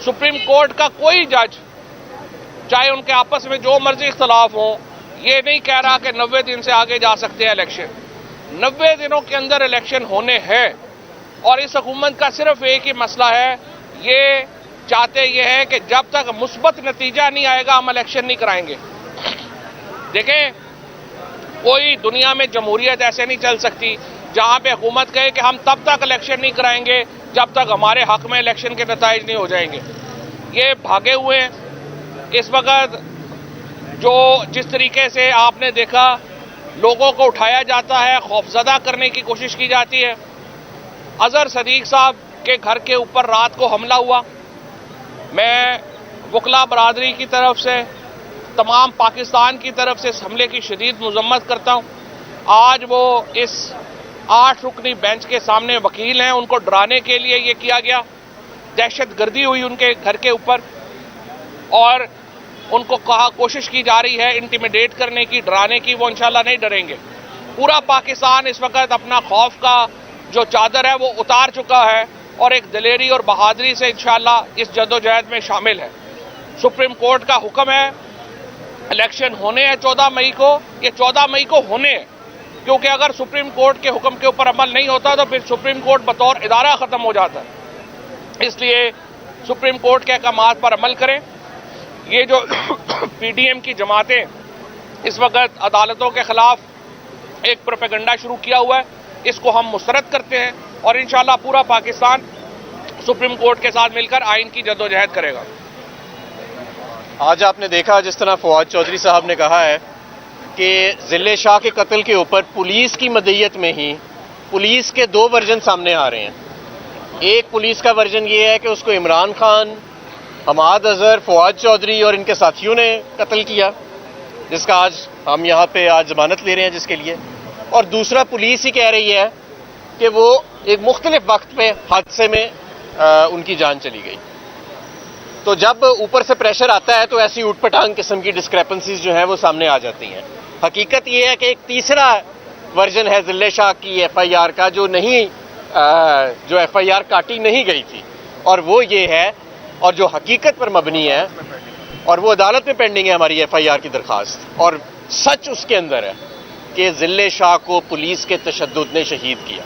सुप्रीम कोर्ट का कोई जज, चाहे उनके आपस में जो मर्जी इख्तलाफ हो, ये नहीं कह रहा कि 90 दिन से आगे जा सकते हैं इलेक्शन। 90 दिनों के अंदर इलेक्शन होने हैं, और इस हुकूमत का सिर्फ एक ही मसला है, ये चाहते ये है कि जब तक मुस्बत नतीजा नहीं आएगा हम इलेक्शन नहीं कराएंगे। देखें, कोई दुनिया में जमहूरियत ऐसे नहीं चल सकती जहां पे हुकूमत कहे कि हम तब तक इलेक्शन नहीं कराएंगे जब तक हमारे हक में इलेक्शन के नताइज नहीं हो जाएंगे। ये भागे हुए हैं। इस वक्त जो जिस तरीके से आपने देखा लोगों को उठाया जाता है, खौफजदा करने की कोशिश की जाती है। अजहर सदीक साहब के घर के ऊपर रात को हमला हुआ। मैं वकला बरादरी की तरफ से, तमाम पाकिस्तान की तरफ से इस हमले की शदीद मजम्मत करता हूं। आज वो इस 8 रुकनी बेंच के सामने वकील हैं, उनको डराने के लिए ये किया गया, दहशतगर्दी हुई उनके घर के ऊपर, और उनको कोशिश की जा रही है इंटिमिडेट करने की, डराने की। वो इंशाल्लाह नहीं डरेंगे। पूरा पाकिस्तान इस वक्त अपना खौफ का जो चादर है वो उतार चुका है, और एक दलेरी और बहादुरी से इंशाल्लाह इस जद्दोजहद में शामिल है। सुप्रीम कोर्ट का हुक्म है, इलेक्शन होने हैं 14 मई को, ये 14 मई को होने हैं, क्योंकि अगर सुप्रीम कोर्ट के हुक्म के ऊपर अमल नहीं होता तो फिर सुप्रीम कोर्ट बतौर इदारा खत्म हो जाता है। इसलिए सुप्रीम कोर्ट के अहकामात पर अमल करें। ये जो पीडीएम की जमातें इस वक्त अदालतों के खिलाफ एक प्रोपेगेंडा शुरू किया हुआ है, इसको हम मुस्तरद करते हैं और इंशाअल्लाह पूरा पाकिस्तान सुप्रीम कोर्ट के साथ मिलकर आइन की जद्दोजहद करेगा। आज आपने देखा जिस तरह फवाद चौधरी साहब ने कहा है कि जिले शाह के कत्ल के ऊपर पुलिस की मदईयत में ही पुलिस के दो वर्जन सामने आ रहे हैं। एक पुलिस का वर्जन ये है कि उसको इमरान खान, हमाद अजहर, फवाद चौधरी और इनके साथियों ने कत्ल किया, जिसका आज हम यहाँ पे आज जमानत ले रहे हैं जिसके लिए। और दूसरा पुलिस ही कह रही है कि वो एक मुख्तलिफ वक्त पे हादसे में उनकी जान चली गई। तो जब ऊपर से प्रेशर आता है तो ऐसी उटपटांग किस्म की डिस्क्रेपेंसीज जो है वो सामने आ जाती हैं। हकीकत ये है कि एक तीसरा वर्जन है जिले शाह की एफआईआर का जो एफआईआर काटी नहीं गई थी, और वो ये है और जो हकीकत पर मबनी है, और वो अदालत में पेंडिंग है हमारी एफआईआर की दरखास्त, और सच उसके अंदर है कि जिले शाह को पुलिस के तशद्दुद ने शहीद किया।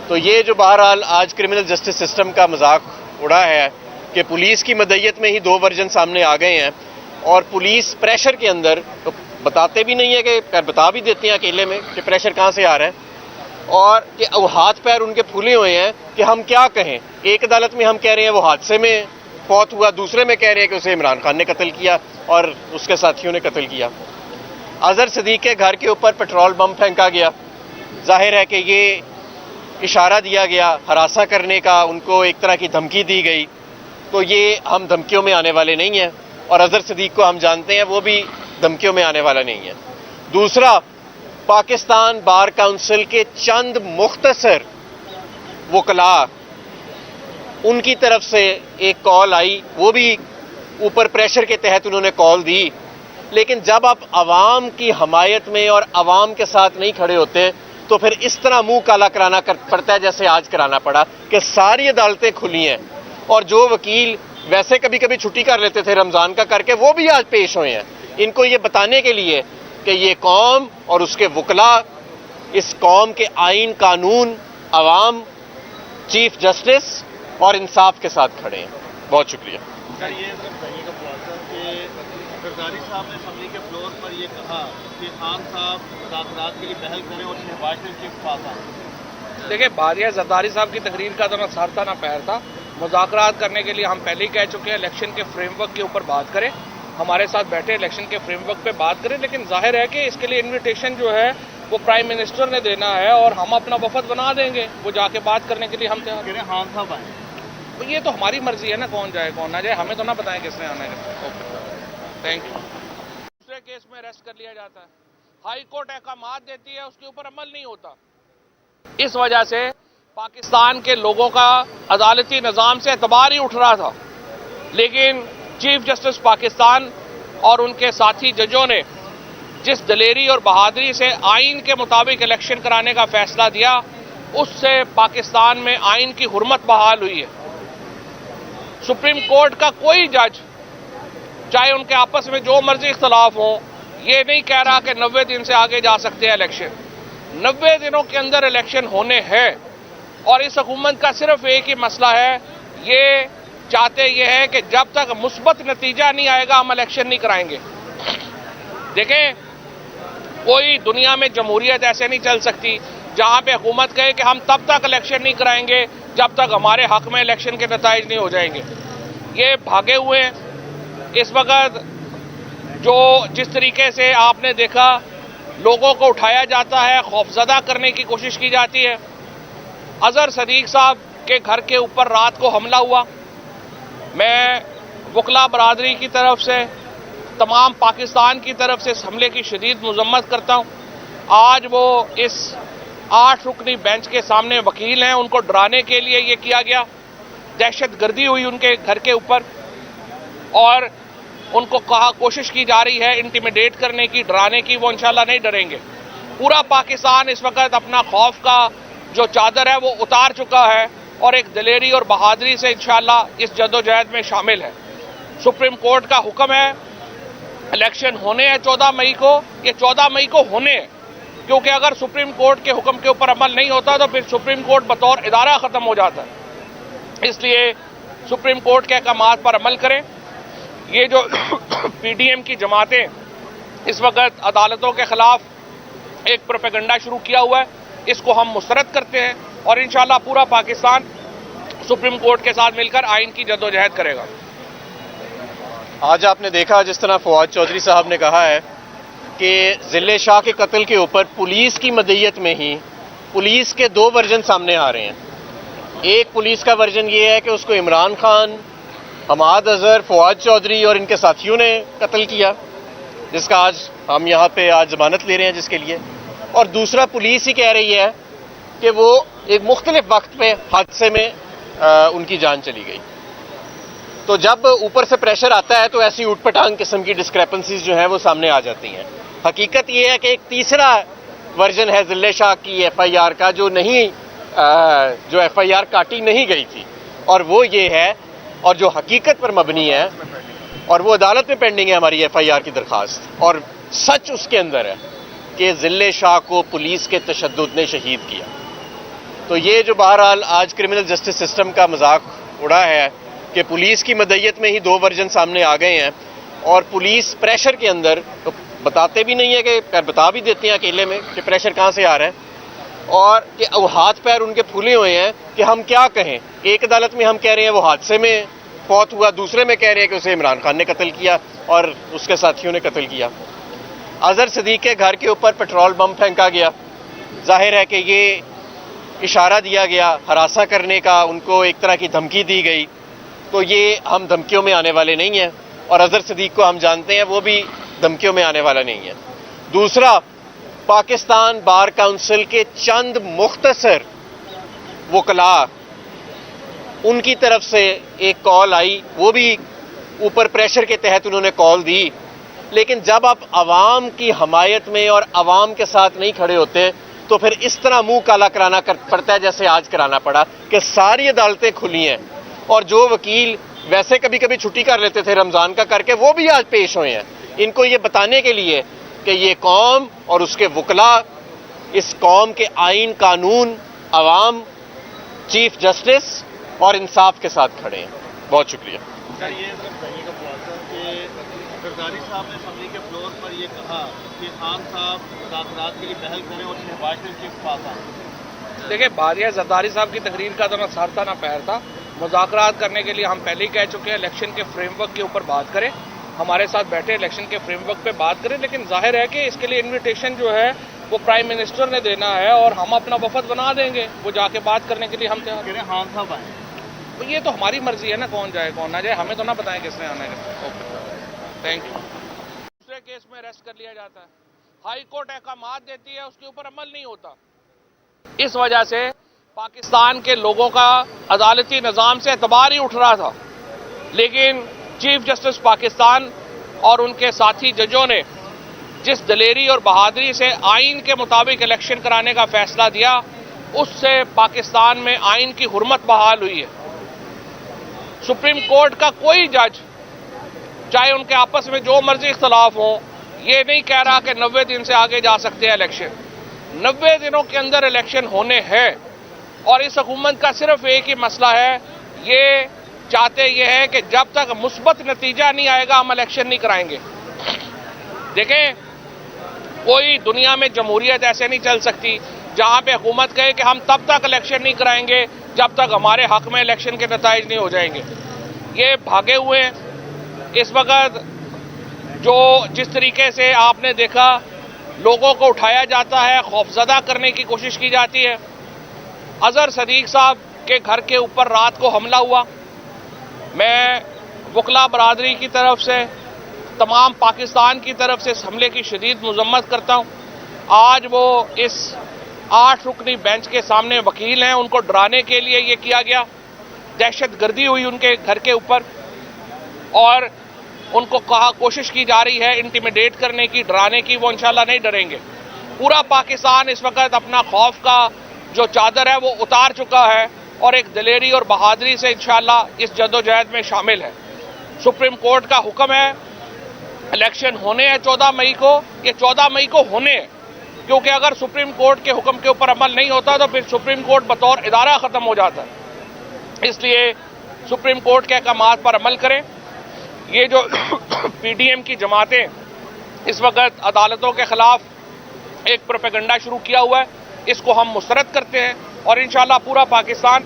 तो ये जो बहरहाल आज क्रिमिनल जस्टिस सिस्टम का मजाक उड़ा है कि पुलिस की मदईयत में ही दो वर्जन सामने आ गए हैं, और पुलिस प्रेशर के अंदर तो बताते भी नहीं है कि बता भी देते हैं अकेले में कि प्रेशर कहाँ से आ रहा है, और कि हाथ पैर उनके फूले हुए हैं कि हम क्या कहें। एक अदालत में हम कह रहे हैं वो हादसे में फौत हुआ, दूसरे में कह रहे हैं कि उसे इमरान खान ने कत्ल किया और उसके साथियों ने कत्ल किया। अजहर सदीक के घर के ऊपर पेट्रोल बम फेंका गया, जाहिर है कि ये इशारा दिया गया हरासा करने का, उनको एक तरह की धमकी दी गई। तो ये हम धमकियों में आने वाले नहीं हैं, और अजहर सदीक को हम जानते हैं वो भी धमकियों में आने वाला नहीं है। दूसरा, पाकिस्तान बार काउंसिल के चंद मुख्तसर वकला, उनकी तरफ से एक कॉल आई, वो भी ऊपर प्रेशर के तहत उन्होंने कॉल दी, लेकिन जब आप आवाम की हमायत में और आवाम के साथ नहीं खड़े होते तो फिर इस तरह मुंह काला कराना पड़ता है जैसे आज कराना पड़ा कि सारी अदालतें खुली हैं, और जो वकील वैसे कभी कभी छुट्टी कर लेते थे रमजान का करके, वो भी आज पेश हुए हैं इनको ये बताने के लिए कि ये कौम और उसके वकला इस कौम के आइन, कानून, अवाम, चीफ जस्टिस और इंसाफ के साथ खड़े हैं। बहुत शुक्रिया। सर, ये बताइएगा कि जरदारी साहब ने असम्बली के फ्लोर पर ये कहा कि खान साहब मुज़ाकरात के लिए पहल करें और शहबाज शरीफ के पास आए। देखिए, बारिया जरदारी साहब की तकरीर का तो ना सर था ना पैर था। मुज़ाकरात करने के लिए हम पहले ही कह चुके हैं इलेक्शन के फ्रेमवर्क के ऊपर बात करें, हमारे साथ बैठे इलेक्शन के फ्रेमवर्क पे बात करें। लेकिन जाहिर है कि इसके लिए इन्विटेशन जो है वो प्राइम मिनिस्टर ने देना है और हम अपना वफद बना देंगे, वो जाके बात करने के लिए हम तैयार हैं। खान साहब आए, तो ये तो हमारी मर्जी है ना, कौन जाए कौन ना जाए, हमें तो ना बताएं किसने आना है। Okay, thank you. दूसरे केस में अरेस्ट कर लिया जाता है, हाई कोर्ट अहकामात देती है, उसके ऊपर अमल नहीं होता। इस वजह से पाकिस्तान के लोगों का अदालती निज़ाम से एतबार ही उठ रहा था। लेकिन चीफ जस्टिस पाकिस्तान और उनके साथी जजों ने जिस दलेरी और बहादुरी से आइन के मुताबिक इलेक्शन कराने का फैसला दिया, उससे पाकिस्तान में आइन की हुर्मत बहाल हुई है। सुप्रीम कोर्ट का कोई जज, चाहे उनके आपस में जो मर्जी इख्तलाफ हो, ये नहीं कह रहा कि 90 दिन से आगे जा सकते हैं इलेक्शन। 90 दिनों के अंदर इलेक्शन होने हैं, और इस हुकूमत का सिर्फ एक ही मसला है, ये चाहते ये है कि जब तक मुस्बत नतीजा नहीं आएगा हम इलेक्शन नहीं कराएंगे। देखें, कोई दुनिया में जमहूरियत ऐसे नहीं चल सकती जहां पे हुकूमत कहे कि हम तब तक इलेक्शन नहीं कराएंगे जब तक हमारे हक में इलेक्शन के नताइज नहीं हो जाएंगे। ये भागे हुए हैं। इस वक्त जो जिस तरीके से आपने देखा, लोगों को उठाया जाता है, खौफजदा करने की कोशिश की जाती है। अजहर सदीक साहब के घर के ऊपर रात को हमला हुआ। मैं वकला बरादरी की तरफ से, तमाम पाकिस्तान की तरफ से इस हमले की शदीद मजम्मत करता हूं। आज वो इस 8 रुकनी बेंच के सामने वकील हैं, उनको डराने के लिए ये किया गया। दहशतगर्दी हुई उनके घर के ऊपर, और उनको कोशिश की जा रही है इंटिमिडेट करने की, डराने की। वो इंशाल्लाह नहीं डरेंगे। पूरा पाकिस्तान इस वक्त अपना खौफ का जो चादर है वो उतार चुका है, और एक दलेरी और बहादुरी से इंशाल्लाह इस जद्दोजहद में शामिल है। सुप्रीम कोर्ट का हुक्म है, इलेक्शन होने हैं 14 मई को, ये 14 मई को होने हैं, क्योंकि अगर सुप्रीम कोर्ट के हुक्म के ऊपर अमल नहीं होता तो फिर सुप्रीम कोर्ट बतौर इदारा खत्म हो जाता है। इसलिए सुप्रीम कोर्ट के अहकामात पर अमल करें। ये जो पीडीएम की जमातें इस वक्त अदालतों के खिलाफ एक प्रोपेगेंडा शुरू किया हुआ है, इसको हम मुस्तरद करते हैं और इंशाल्लाह पूरा पाकिस्तान सुप्रीम कोर्ट के साथ मिलकर आइन की जद्दोजहद करेगा। आज आपने देखा जिस तरह फवाद चौधरी साहब ने कहा है कि जिले शाह के कत्ल के ऊपर पुलिस की मदईयत में ही पुलिस के दो वर्जन सामने आ रहे हैं। एक पुलिस का वर्जन ये है कि उसको इमरान खान, हमाद अजहर, फवाद चौधरी और इनके साथियों ने कत्ल किया, जिसका आज हम यहाँ पे आज जमानत ले रहे हैं जिसके लिए। और दूसरा पुलिस ही कह रही है कि वो एक मुख्तलिफ वक्त पे हादसे में उनकी जान चली गई। तो जब ऊपर से प्रेशर आता है तो ऐसी उटपटांग किस्म की डिस्क्रेपेंसीज जो है वो सामने आ जाती हैं। हकीकत ये है कि एक तीसरा वर्जन है जिले शाह की एफआईआर का जो एफआईआर काटी नहीं गई थी, और वो ये है, और जो हकीकत पर मबनी है, और वो अदालत में पेंडिंग है हमारी एफआईआर की दरखास्त, और सच उसके अंदर है कि जिले शाह को पुलिस के तशद्दुद ने शहीद किया। तो ये जो बहरहाल आज क्रिमिनल जस्टिस सिस्टम का मजाक उड़ा है कि पुलिस की मदईयत में ही दो वर्जन सामने आ गए हैं, और पुलिस प्रेशर के अंदर तो बताते भी नहीं है कि बता भी देते हैं अकेले में कि प्रेशर कहाँ से आ रहा है, और कि हाथ पैर उनके फूले हुए हैं कि हम क्या कहें। एक अदालत में हम कह रहे हैं वो हादसे में फौत हुआ, दूसरे में कह रहे हैं कि उसे इमरान खान ने कत्ल किया और उसके साथियों ने कत्ल किया। अजहर सदीक के घर के ऊपर पेट्रोल बम फेंका गया, जाहिर है कि ये इशारा दिया गया हरासा करने का, उनको एक तरह की धमकी दी गई। तो ये हम धमकियों में आने वाले नहीं हैं, और अजहर सदीक को हम जानते हैं वो भी धमकियों में आने वाला नहीं है। दूसरा, पाकिस्तान बार काउंसिल के चंद मुख्तसर वकला, उनकी तरफ से एक कॉल आई, वो भी ऊपर प्रेशर के तहत उन्होंने कॉल दी, लेकिन जब आप आवाम की हमायत में और आवाम के साथ नहीं खड़े होते तो फिर इस तरह मुंह काला कराना पड़ता है जैसे आज कराना पड़ा कि सारी अदालतें खुली हैं, और जो वकील वैसे कभी कभी छुट्टी कर लेते थे रमजान का करके, वो भी आज पेश हुए हैं इनको ये बताने के लिए कि ये कौम और उसके वकला इस कौम के आइन, कानून, अवाम, चीफ जस्टिस और इंसाफ के साथ खड़े हैं। बहुत शुक्रिया। सर, ये बताइएगा कि जरदारी साहब ने असम्बली के फ्लोर पर ये कहा कि खान साहब मुज़ाकरात के लिए पहल करें और शहबाज शरीफ के पास आए। देखिए, बारिया जरदारी साहब की तकरीर का तो ना सर था ना पैर था। मुज़ाकरात करने के लिए हम पहले ही कह चुके हैं इलेक्शन के फ्रेमवर्क के ऊपर बात करें, हमारे साथ बैठे इलेक्शन के फ्रेमवर्क पे बात करें। लेकिन जाहिर है कि इसके लिए इन्विटेशन जो है वो प्राइम मिनिस्टर ने देना है और हम अपना वफद बना देंगे, वो जाके बात करने के लिए हम तैयार हैं। खान साहब आए, तो ये तो हमारी मर्जी है ना, कौन जाए कौन ना जाए, हमें तो ना बताएं किसने आना है। Okay, thank you. दूसरे केस में अरेस्ट कर लिया जाता है, हाई कोर्ट अहकामात देती है, उसके ऊपर अमल नहीं होता। इस वजह से पाकिस्तान के लोगों का अदालती निज़ाम से एतबार ही उठ रहा था, लेकिन चीफ जस्टिस पाकिस्तान और उनके साथी जजों ने जिस दलेरी और बहादुरी से आइन के मुताबिक इलेक्शन कराने का फैसला दिया, उससे पाकिस्तान में आइन की हुर्मत बहाल हुई है। सुप्रीम कोर्ट का कोई जज, चाहे उनके आपस में जो मर्जी इख्तलाफ हो, ये नहीं कह रहा कि 90 दिन से आगे जा सकते हैं इलेक्शन। 90 दिनों के अंदर इलेक्शन होने हैं, और इस हुकूमत का सिर्फ एक ही मसला है, ये चाहते ये है कि जब तक मुस्बत नतीजा नहीं आएगा हम इलेक्शन नहीं कराएंगे। देखें, कोई दुनिया में जमहूरियत ऐसे नहीं चल सकती जहां पे हुकूमत कहे कि हम तब तक इलेक्शन नहीं कराएंगे जब तक हमारे हक में इलेक्शन के नताइज नहीं हो जाएंगे। ये भागे हुए हैं। इस वक्त जो जिस तरीके से आपने देखा, लोगों को उठाया जाता है, खौफजदा करने की कोशिश की जाती है। अजहर सदीक साहब के घर के ऊपर रात को हमला हुआ। मैं वकला बरादरी की तरफ से, तमाम पाकिस्तान की तरफ से इस हमले की शदीद मजम्मत करता हूं। आज वो इस 8 रुकनी बेंच के सामने वकील हैं, उनको डराने के लिए ये किया गया, दहशतगर्दी हुई उनके घर के ऊपर, और उनको कोशिश की जा रही है इंटिमिडेट करने की, डराने की। वो इंशाल्लाह नहीं डरेंगे। पूरा पाकिस्तान इस वक्त अपना खौफ का जो चादर है वो उतार चुका है, और एक दलेरी और बहादुरी से इंशाल्लाह इस जद्दोजहद में शामिल है। सुप्रीम कोर्ट का हुक्म है, इलेक्शन होने हैं 14 मई को, ये 14 मई को होने हैं, क्योंकि अगर सुप्रीम कोर्ट के हुक्म के ऊपर अमल नहीं होता तो फिर सुप्रीम कोर्ट बतौर इदारा खत्म हो जाता है। इसलिए सुप्रीम कोर्ट के अहकामात पर अमल करें। ये जो पीडीएम की जमातें इस वक्त अदालतों के खिलाफ एक प्रोपेगेंडा शुरू किया हुआ है, इसको हम मुस्तरद करते हैं और इंशाल्लाह पूरा पाकिस्तान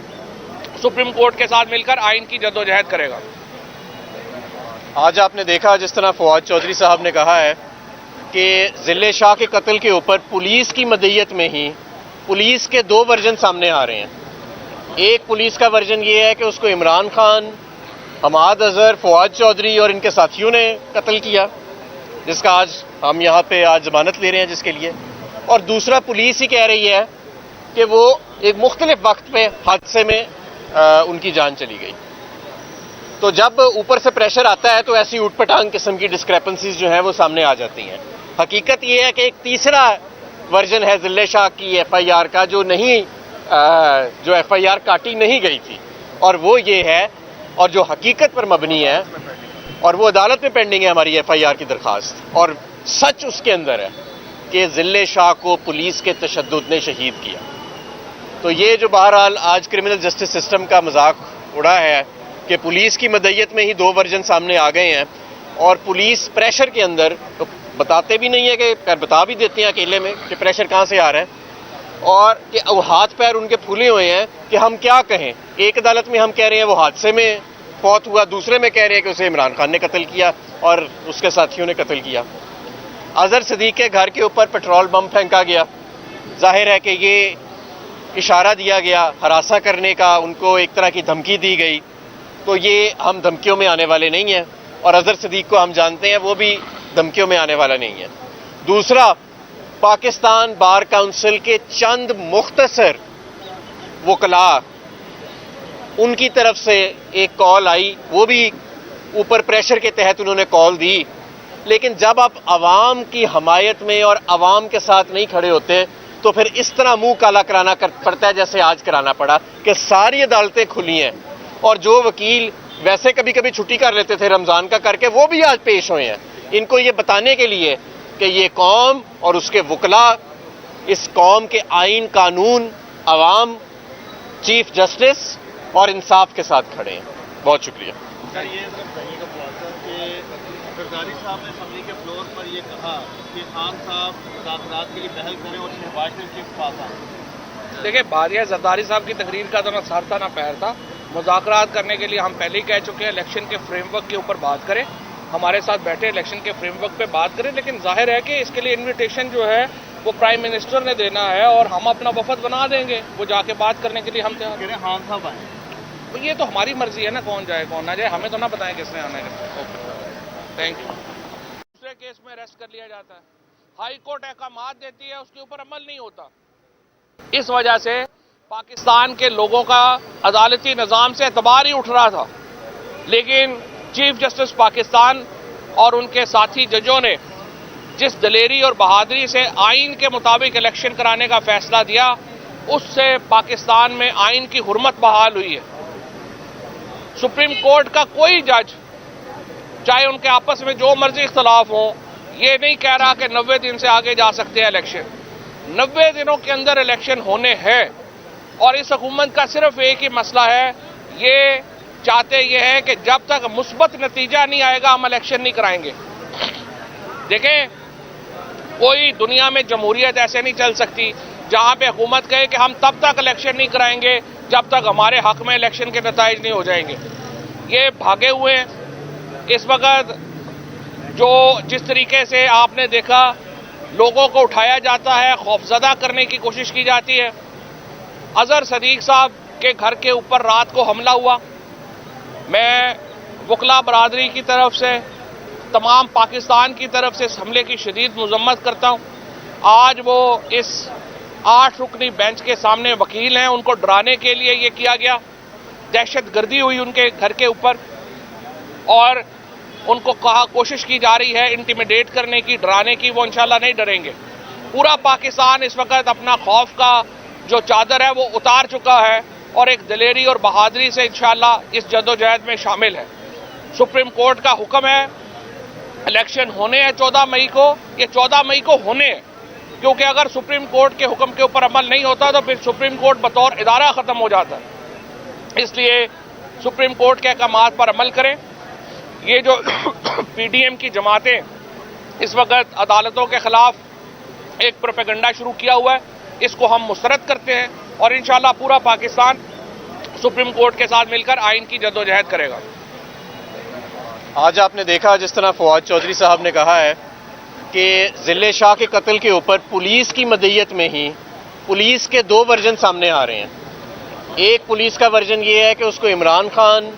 सुप्रीम कोर्ट के साथ मिलकर आइन की जद्दोजहद करेगा। आज आपने देखा जिस तरह फवाद चौधरी साहब ने कहा है कि जिले शाह के कत्ल के ऊपर पुलिस की मदईयत में ही पुलिस के दो वर्जन सामने आ रहे हैं। एक पुलिस का वर्जन ये है कि उसको इमरान खान, हमाद अजहर, फवाद चौधरी और इनके साथियों ने कत्ल किया, जिसका आज हम यहाँ पे आज जमानत ले रहे हैं जिसके लिए। और दूसरा पुलिस ही कह रही है कि वो एक मुख्तलिफ वक्त पे हादसे में उनकी जान चली गई। तो जब ऊपर से प्रेशर आता है तो ऐसी उटपटांग किस्म की डिस्क्रेपेंसीज जो है वो सामने आ जाती हैं। हकीकत ये है कि एक तीसरा वर्जन है जिले शाह की एफआईआर का जो एफआईआर काटी नहीं गई थी, और वो ये है, और जो हकीकत पर मबनी है, और वो अदालत में पेंडिंग है हमारी एफआईआर की दरखास्त, और सच उसके अंदर है कि जिले शाह को पुलिस के तशद्दुद ने शहीद किया। तो ये जो बहरहाल आज क्रिमिनल जस्टिस सिस्टम का मजाक उड़ा है कि पुलिस की मदईयत में ही दो वर्जन सामने आ गए हैं, और पुलिस प्रेशर के अंदर तो बताते भी नहीं है कि बता भी देते हैं अकेले में कि प्रेशर कहाँ से आ रहा है, और कि हाथ पैर उनके फूले हुए हैं कि हम क्या कहें। एक अदालत में हम कह रहे हैं वो हादसे में फौत हुआ, दूसरे में कह रहे हैं कि उसे इमरान खान ने कत्ल किया और उसके साथियों ने कत्ल किया। अजहर सदीक के घर के ऊपर पेट्रोल बम फेंका गया, जाहिर है कि ये इशारा दिया गया हरासा करने का, उनको एक तरह की धमकी दी गई। तो ये हम धमकियों में आने वाले नहीं हैं, और अजहर सदीक को हम जानते हैं वो भी धमकियों में आने वाला नहीं है। दूसरा, पाकिस्तान बार काउंसिल के चंद मुख्तसर वकला, उनकी तरफ से एक कॉल आई, वो भी ऊपर प्रेशर के तहत उन्होंने कॉल दी, लेकिन जब आप आवाम की हमायत में और आवाम के साथ नहीं खड़े होते तो फिर इस तरह मुंह काला कराना पड़ता है जैसे आज कराना पड़ा कि सारी अदालतें खुली हैं, और जो वकील वैसे कभी कभी छुट्टी कर लेते थे रमजान का करके, वो भी आज पेश हुए हैं इनको ये बताने के लिए कि ये कौम और उसके वकला इस कौम के आइन, कानून, अवाम, चीफ जस्टिस और इंसाफ के साथ खड़े हैं। बहुत शुक्रिया। सर, ये बताइएगा कि जरदारी साहब ने असम्बली के फ्लोर पर ये कहा कि खान साहब मुज़ाकरात के लिए पहल करें और शहबाज शरीफ के पास आए। देखिए, बारिया जरदारी साहब की तकरीर का तो ना सर था ना पैर था। मुज़ाकरात करने के लिए हम पहले ही कह चुके हैं इलेक्शन के फ्रेमवर्क के ऊपर बात करें, हमारे साथ बैठे इलेक्शन के फ्रेमवर्क पे बात करें। लेकिन जाहिर है कि इसके लिए इन्विटेशन जो है वो प्राइम मिनिस्टर ने देना है और हम अपना वफद बना देंगे, वो जाके बात करने के लिए हम तैयार हैं। खान साहब आए, तो ये तो हमारी मर्जी है ना, कौन जाए कौन ना जाए, हमें तो ना बताएं किसने आना है। Okay, thank you. दूसरे केस में अरेस्ट कर लिया जाता है, हाई कोर्ट अहकामात देती है, उसके ऊपर अमल नहीं होता। इस वजह से पाकिस्तान के लोगों का अदालती निज़ाम से एतबार ही उठ रहा था, लेकिन चीफ जस्टिस पाकिस्तान और उनके साथी जजों ने जिस दलेरी और बहादुरी से आइन के मुताबिक इलेक्शन कराने का फैसला दिया, उससे पाकिस्तान में आइन की हुर्मत बहाल हुई है। सुप्रीम कोर्ट का कोई जज, चाहे उनके आपस में जो मर्जी इख्तलाफ हो, ये नहीं कह रहा कि 90 दिन से आगे जा सकते हैं इलेक्शन। 90 दिनों के अंदर इलेक्शन होने हैं, और इस हुकूमत का सिर्फ एक ही मसला है, ये चाहते ये है कि जब तक मुस्बत नतीजा नहीं आएगा हम इलेक्शन नहीं कराएंगे। देखें, कोई दुनिया में जमहूरियत ऐसे नहीं चल सकती जहां पे हुकूमत कहे कि हम तब तक इलेक्शन नहीं कराएंगे जब तक हमारे हक में इलेक्शन के नताइज नहीं हो जाएंगे। ये भागे हुए हैं। इस वक्त जो जिस तरीके से आपने देखा, लोगों को उठाया जाता है, खौफजदा करने की कोशिश की जाती है। अजहर सदीक साहब के घर के ऊपर रात को हमला हुआ। मैं वकला बरादरी की तरफ से, तमाम पाकिस्तान की तरफ से इस हमले की शदीद मजम्मत करता हूं। आज वो इस 8 रुकनी बेंच के सामने वकील हैं, उनको डराने के लिए ये किया गया, दहशतगर्दी हुई उनके घर के ऊपर, और उनको कोशिश की जा रही है इंटिमिडेट करने की, डराने की। वो इंशाल्लाह नहीं डरेंगे। पूरा पाकिस्तान इस वक्त अपना खौफ का जो चादर है वो उतार चुका है, और एक दलेरी और बहादुरी से इंशाल्लाह इस जद्दोजहद में शामिल है। सुप्रीम कोर्ट का हुक्म है, इलेक्शन होने हैं 14 मई को, ये 14 मई को होने हैं, क्योंकि अगर सुप्रीम कोर्ट के हुक्म के ऊपर अमल नहीं होता तो फिर सुप्रीम कोर्ट बतौर इदारा खत्म हो जाता है। इसलिए सुप्रीम कोर्ट के अहकामात पर अमल करें। ये जो पीडीएम की जमातें इस वक्त अदालतों के खिलाफ एक प्रोपेगेंडा शुरू किया हुआ है, इसको हम मुस्तरद करते हैं और इंशाअल्लाह पूरा पाकिस्तान सुप्रीम कोर्ट के साथ मिलकर आइन की जद्दोजहद करेगा। आज आपने देखा जिस तरह फवाद चौधरी साहब ने कहा है कि जिले शाह के कत्ल के ऊपर पुलिस की मदईयत में ही पुलिस के दो वर्जन सामने आ रहे हैं। एक पुलिस का वर्जन ये है कि उसको इमरान खान,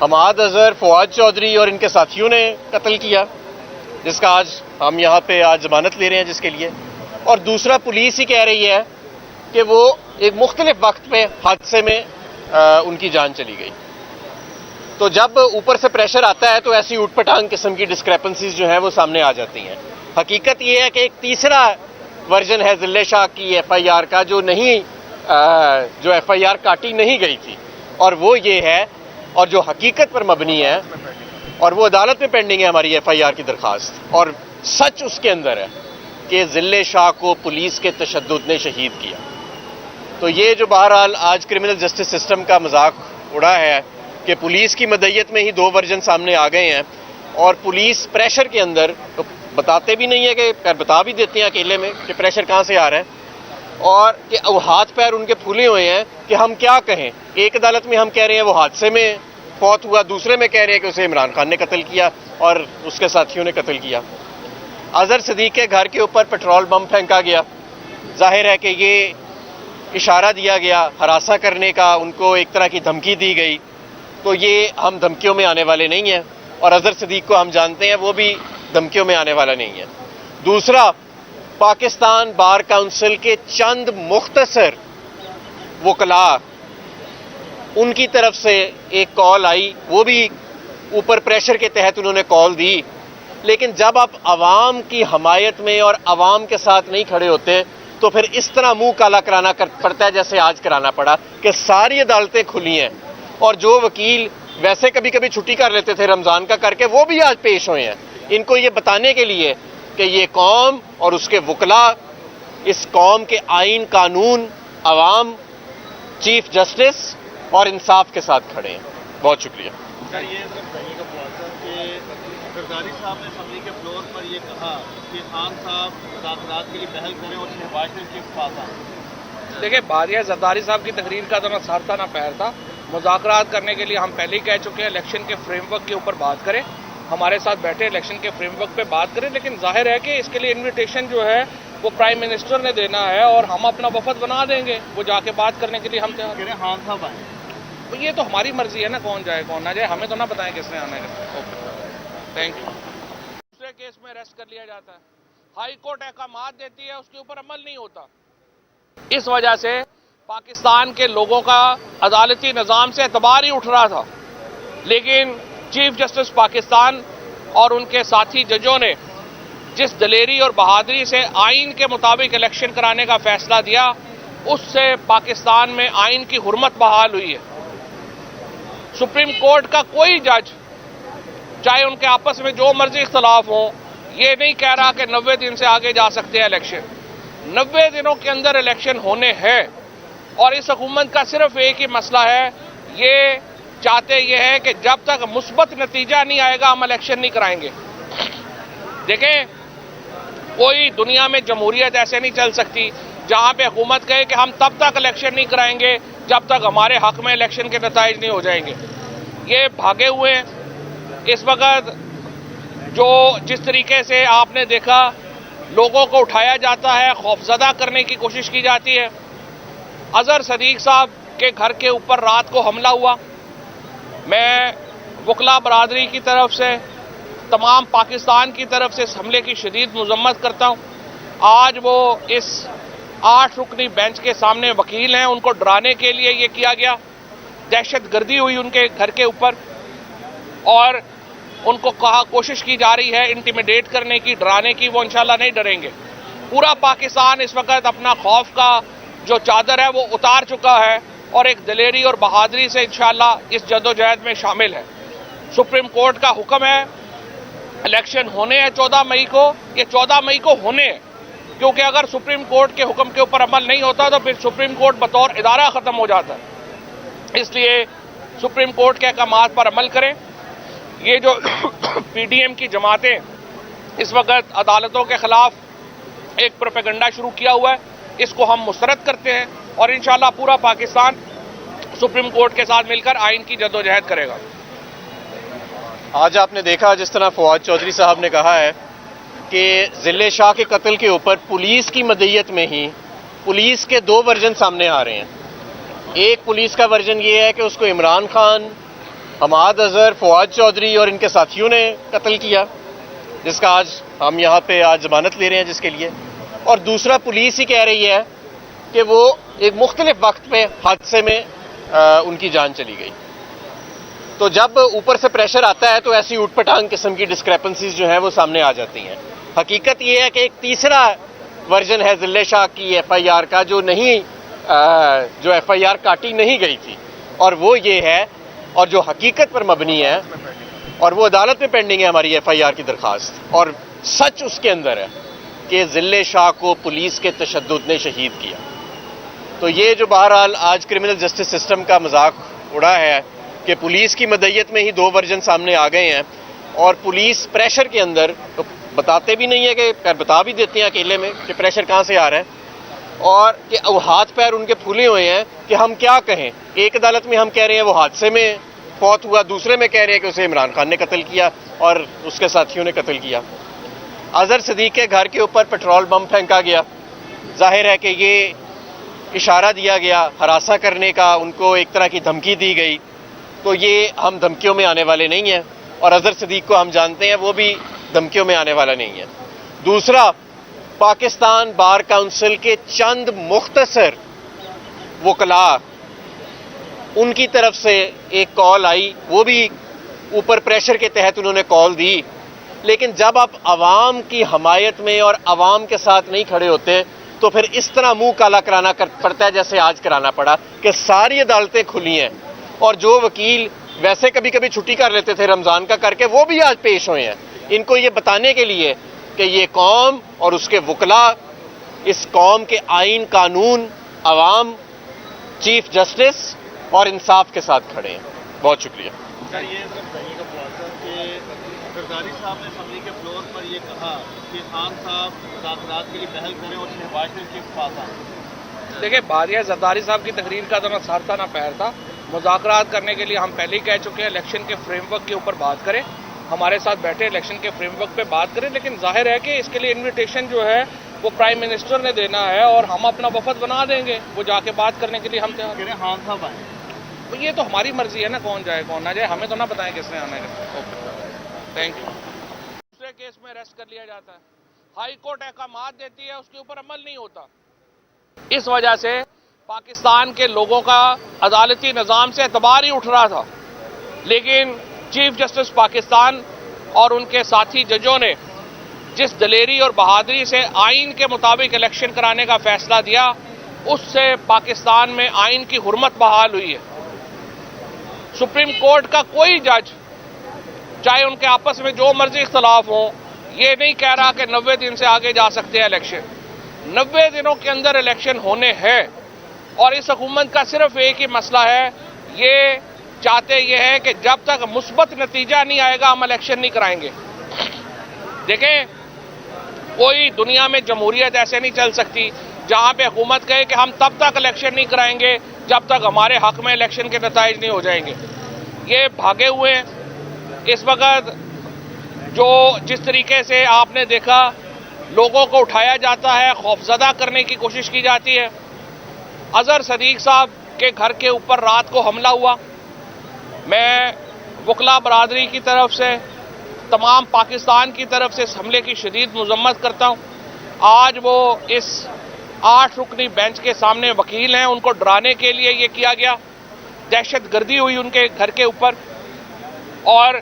हमाद अजहर, फवाद चौधरी और इनके साथियों ने कत्ल किया, जिसका आज हम यहाँ पे आज जमानत ले रहे हैं जिसके लिए। और दूसरा पुलिस ही कह रही है कि वो एक मुख्तलिफ वक्त पे हादसे में उनकी जान चली गई। तो जब ऊपर से प्रेशर आता है तो ऐसी उटपटांग किस्म की डिस्क्रेपेंसीज जो है वो सामने आ जाती हैं। हकीकत ये है कि एक तीसरा वर्जन है जिले शाह की एफआईआर का जो एफआईआर काटी नहीं गई थी, और वो ये है और जो हकीकत पर मबनी है, और वो अदालत में पेंडिंग है हमारी एफआईआर की दरखास्त, और सच उसके अंदर है कि जिले शाह को पुलिस के तशद्दुद ने शहीद किया। तो ये जो बहरहाल आज क्रिमिनल जस्टिस सिस्टम का मजाक उड़ा है कि पुलिस की मदईयत में ही दो वर्जन सामने आ गए हैं, और पुलिस प्रेशर के अंदर तो बताते भी नहीं है कि बता भी देते हैं अकेले में कि प्रेशर कहाँ से आ रहा है, और कि हाथ पैर उनके फूले हुए हैं कि हम क्या कहें। एक अदालत में हम कह रहे हैं वो हादसे में फौत हुआ, दूसरे में कह रहे हैं कि उसे इमरान खान ने कत्ल किया और उसके साथियों ने कत्ल किया। अजहर सदीक के घर के ऊपर पेट्रोल बम फेंका गया, जाहिर है कि ये इशारा दिया गया हरासा करने का, उनको एक तरह की धमकी दी गई। तो ये हम धमकियों में आने वाले नहीं हैं, और अजहर सदीक को हम जानते हैं वो भी धमकियों में आने वाला नहीं है। दूसरा, पाकिस्तान बार काउंसिल के चंद मुख्तसर वकला, उनकी तरफ से एक कॉल आई, वो भी ऊपर प्रेशर के तहत उन्होंने कॉल दी, लेकिन जब आप आवाम की हमायत में और आवाम के साथ नहीं खड़े होते तो फिर इस तरह मुंह काला कराना पड़ता है जैसे आज कराना पड़ा कि सारी अदालतें खुली हैं, और जो वकील वैसे कभी कभी छुट्टी कर लेते थे रमजान का करके, वो भी आज पेश हुए हैं इनको ये बताने के लिए कि ये कौम और उसके वकला इस कौम के आइन, कानून, अवाम, चीफ जस्टिस और इंसाफ के साथ खड़े हैं। बहुत शुक्रिया। सर, ये बताइएगा कि जरदारी साहब ने असम्बली के फ्लोर पर ये कहा कि खान साहब मुज़ाकरात के लिए पहल करें और शहबाज शरीफ के पास आए। देखिए, बारिया जरदारी साहब की तकरीर का तो ना सर था ना पैर था। मुज़ाकरात करने के लिए हम पहले ही कह चुके हैं इलेक्शन के फ्रेमवर्क के ऊपर बात करें, हमारे साथ बैठे इलेक्शन के फ्रेमवर्क पे बात करें। लेकिन जाहिर है कि इसके लिए इन्विटेशन जो है वो प्राइम मिनिस्टर ने देना है और हम अपना वफद बना देंगे, वो जाके बात करने के लिए हम तैयार हैं। खान साहब आए, तो ये तो हमारी मर्जी है ना, कौन जाए कौन ना जाए, हमें तो ना बताएं किसने आना है। Okay, thank you. दूसरे केस में अरेस्ट कर लिया जाता है, हाई कोर्ट अहकामात देती है, उसके ऊपर अमल नहीं होता। इस वजह से पाकिस्तान के लोगों का अदालती निज़ाम से एतबार ही उठ रहा था, लेकिन चीफ जस्टिस पाकिस्तान और उनके साथी जजों ने जिस दलेरी और बहादुरी से आइन के मुताबिक इलेक्शन कराने का फैसला दिया, उससे पाकिस्तान में आइन की हुर्मत बहाल हुई है। सुप्रीम कोर्ट का कोई जज, चाहे उनके आपस में जो मर्जी इख्तलाफ हो, ये नहीं कह रहा कि 90 दिन से आगे जा सकते हैं इलेक्शन। 90 दिनों के अंदर इलेक्शन होने हैं, और इस हुकूमत का सिर्फ एक ही मसला है, ये चाहते ये है कि जब तक मुस्बत नतीजा नहीं आएगा हम इलेक्शन नहीं कराएंगे। देखें, कोई दुनिया में जमहूरियत ऐसे नहीं चल सकती जहां पे हुकूमत कहे कि हम तब तक इलेक्शन नहीं कराएंगे जब तक हमारे हक में इलेक्शन के नताइज नहीं हो जाएंगे। ये भागे हुए हैं। इस वक्त जो जिस तरीके से आपने देखा, लोगों को उठाया जाता है, खौफजदा करने की कोशिश की जाती है। अजहर सदीक साहब के घर के ऊपर रात को हमला हुआ। मैं वकला बरादरी की तरफ से, तमाम पाकिस्तान की तरफ से इस हमले की शदीद मजम्मत करता हूं। आज वो इस 8 रुकनी बेंच के सामने वकील हैं, उनको डराने के लिए ये किया गया, दहशतगर्दी हुई उनके घर के ऊपर, और उनको कोशिश की जा रही है इंटिमिडेट करने की, डराने की। वो इंशाल्लाह नहीं डरेंगे। पूरा पाकिस्तान इस वक्त अपना खौफ का जो चादर है वो उतार चुका है, और एक दलेरी और बहादुरी से इंशाल्लाह इस जद्दोजहद में शामिल है। सुप्रीम कोर्ट का हुक्म है, इलेक्शन होने हैं 14 मई को, ये 14 मई को होने हैं, क्योंकि अगर सुप्रीम कोर्ट के हुक्म के ऊपर अमल नहीं होता तो फिर सुप्रीम कोर्ट बतौर इदारा खत्म हो जाता है। इसलिए सुप्रीम कोर्ट के अहकामात पर अमल करें। ये जो पीडीएम की जमातें इस वक्त अदालतों के खिलाफ एक प्रोपेगेंडा शुरू किया हुआ है, इसको हम मुस्तरद करते हैं और इंशाअल्लाह पूरा पाकिस्तान सुप्रीम कोर्ट के साथ मिलकर आइन की जद्दोजहद करेगा। आज आपने देखा जिस तरह फवाद चौधरी साहब ने कहा है कि जिले शाह के कत्ल के ऊपर पुलिस की मदईयत में ही पुलिस के दो वर्जन सामने आ रहे हैं। एक पुलिस का वर्जन ये है कि उसको इमरान खान, हमाद अजहर, फवाद चौधरी और इनके साथियों ने कत्ल किया, जिसका आज हम यहाँ पे आज जमानत ले रहे हैं जिसके लिए। और दूसरा पुलिस ही कह रही है कि वो एक मुख्तलिफ वक्त पे हादसे में उनकी जान चली गई। तो जब ऊपर से प्रेशर आता है तो ऐसी उटपटांग किस्म की डिस्क्रेपेंसीज जो है वो सामने आ जाती हैं। हकीकत ये है कि एक तीसरा वर्जन है जिले शाह की एफआईआर का जो एफआईआर काटी नहीं गई थी, और वो ये है, और जो हकीकत पर मबनी है, और वो अदालत में पेंडिंग है हमारी एफआईआर की दरखास्त, और सच उसके अंदर है कि जिले शाह को पुलिस के तशद्दुद ने शहीद किया। तो ये जो बहरहाल आज क्रिमिनल जस्टिस सिस्टम का मजाक उड़ा है कि पुलिस की मदईयत में ही दो वर्जन सामने आ गए हैं, और पुलिस प्रेशर के अंदर तो बताते भी नहीं है कि बता भी देते हैं अकेले में कि प्रेशर कहाँ से आ रहा है, और कि हाथ पैर उनके फूले हुए हैं कि हम क्या कहें। एक अदालत में हम कह रहे हैं वो हादसे में फौत हुआ, दूसरे में कह रहे हैं कि उसे इमरान खान ने कत्ल किया और उसके साथियों ने कत्ल किया। अजहर सदीक के घर के ऊपर पेट्रोल बम फेंका गया, जाहिर है कि ये इशारा दिया गया हरासा करने का, उनको एक तरह की धमकी दी गई। तो ये हम धमकियों में आने वाले नहीं हैं, और अजहर सदीक को हम जानते हैं वो भी धमकियों में आने वाला नहीं है। दूसरा, पाकिस्तान बार काउंसिल के चंद मुख्तसर वकला, उनकी तरफ से एक कॉल आई, वो भी ऊपर प्रेशर के तहत उन्होंने कॉल दी, लेकिन जब आप आवाम की हमायत में और आवाम के साथ नहीं खड़े होते तो फिर इस तरह मुंह काला कराना पड़ता है जैसे आज कराना पड़ा कि सारी अदालतें खुली हैं, और जो वकील वैसे कभी कभी छुट्टी कर लेते थे रमजान का करके, वो भी आज पेश हुए हैं इनको ये बताने के लिए कि ये कौम और उसके वकला इस कौम के आइन, कानून, अवाम, चीफ जस्टिस और इंसाफ के साथ खड़े हैं। बहुत शुक्रिया। सर, ये बताइएगा कि जरदारी साहब ने असम्बली के फ्लोर पर ये कहा कि खान साहब मुज़ाकरात के लिए पहल करें और शहबाज शरीफ के पास आए। देखिए, बारिया जरदारी साहब की तकरीर का तो ना सर था ना पैर था। मुज़ाकरात करने के लिए हम पहले ही कह चुके हैं इलेक्शन के फ्रेमवर्क के ऊपर बात करें, हमारे साथ बैठे इलेक्शन के फ्रेमवर्क पे बात करें। लेकिन जाहिर है कि इसके लिए इन्विटेशन जो है वो प्राइम मिनिस्टर ने देना है और हम अपना वफद बना देंगे, वो जाके बात करने के लिए हम तैयार हैं। खान साहब आए, तो ये तो हमारी मर्जी है ना, कौन जाए कौन ना जाए, हमें तो ना बताएं किसने आना है। Okay, thank you. दूसरे केस में अरेस्ट कर लिया जाता है, हाई कोर्ट अहकामात देती है, उसके ऊपर अमल नहीं होता। इस वजह से पाकिस्तान के लोगों का अदालती निज़ाम से एतबार ही उठ रहा था, लेकिन चीफ जस्टिस पाकिस्तान और उनके साथी जजों ने जिस दलेरी और बहादुरी से आइन के मुताबिक इलेक्शन कराने का फैसला दिया, उससे पाकिस्तान में आइन की हुर्मत बहाल हुई है। सुप्रीम कोर्ट का कोई जज, चाहे उनके आपस में जो मर्जी इख्तलाफ हो, ये नहीं कह रहा कि 90 दिन से आगे जा सकते हैं इलेक्शन। 90 दिनों के अंदर इलेक्शन होने हैं, और इस हुकूमत का सिर्फ एक ही मसला है, ये चाहते ये है कि जब तक मुस्बत नतीजा नहीं आएगा हम इलेक्शन नहीं कराएंगे। देखें, कोई दुनिया में जमहूरियत ऐसे नहीं चल सकती जहां पे हुकूमत कहे कि हम तब तक इलेक्शन नहीं कराएंगे जब तक हमारे हक में इलेक्शन के नताइज नहीं हो जाएंगे। ये भागे हुए हैं। इस वक्त जो जिस तरीके से आपने देखा, लोगों को उठाया जाता है, खौफजदा करने की कोशिश की जाती है। अजहर सदीक साहब के घर के ऊपर रात को हमला हुआ। मैं वकला बरादरी की तरफ से, तमाम पाकिस्तान की तरफ से इस हमले की शदीद मजम्मत करता हूं। आज वो इस 8 रुकनी बेंच के सामने वकील हैं, उनको डराने के लिए ये किया गया, दहशतगर्दी हुई उनके घर के ऊपर, और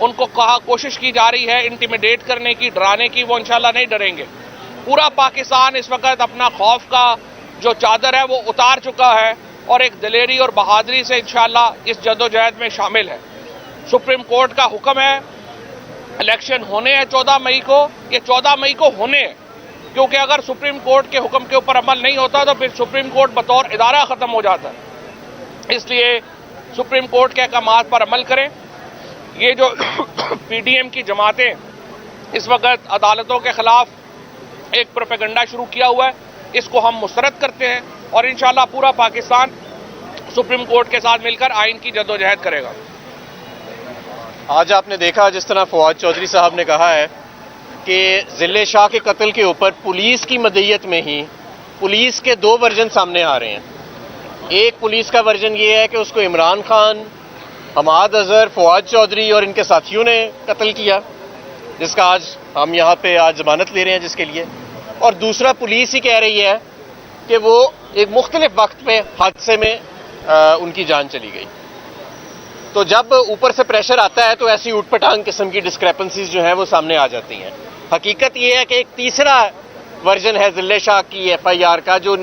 उनको कोशिश की जा रही है इंटिमिडेट करने की, डराने की। वो इंशाल्लाह नहीं डरेंगे। पूरा पाकिस्तान इस वक्त अपना खौफ का जो चादर है वो उतार चुका है, और एक दलेरी और बहादुरी से इंशाल्लाह इस जद्दोजहद में शामिल है। सुप्रीम कोर्ट का हुक्म है, इलेक्शन होने हैं 14 मई को, ये 14 मई को होने हैं, क्योंकि अगर सुप्रीम कोर्ट के हुक्म के ऊपर अमल नहीं होता तो फिर सुप्रीम कोर्ट बतौर इदारा खत्म हो जाता है। इसलिए सुप्रीम कोर्ट के अहकामात पर अमल करें। ये जो पीडीएम की जमातें इस वक्त अदालतों के खिलाफ एक प्रोपेगेंडा शुरू किया हुआ है, इसको हम मुस्तरद करते हैं और इंशाअल्लाह पूरा पाकिस्तान सुप्रीम कोर्ट के साथ मिलकर आइन की जद्दोजहद करेगा। आज आपने देखा जिस तरह फवाद चौधरी साहब ने कहा है कि जिले शाह के कत्ल के ऊपर पुलिस की मदईयत में ही पुलिस के दो वर्जन सामने आ रहे हैं। एक पुलिस का वर्जन ये है कि उसको इमरान खान, हमाद अजहर, फवाद चौधरी और इनके साथियों ने कत्ल किया, जिसका आज हम यहाँ पे आज जमानत ले रहे हैं जिसके लिए। और दूसरा पुलिस ही कह रही है कि वो एक मुख्तलिफ वक्त पे हादसे में उनकी जान चली गई। तो जब ऊपर से प्रेशर आता है तो ऐसी उटपटांग किस्म की डिस्क्रेपेंसीज जो है वो सामने आ जाती हैं। हकीकत ये है कि एक तीसरा वर्जन है जिले शाह की एफआईआर का जो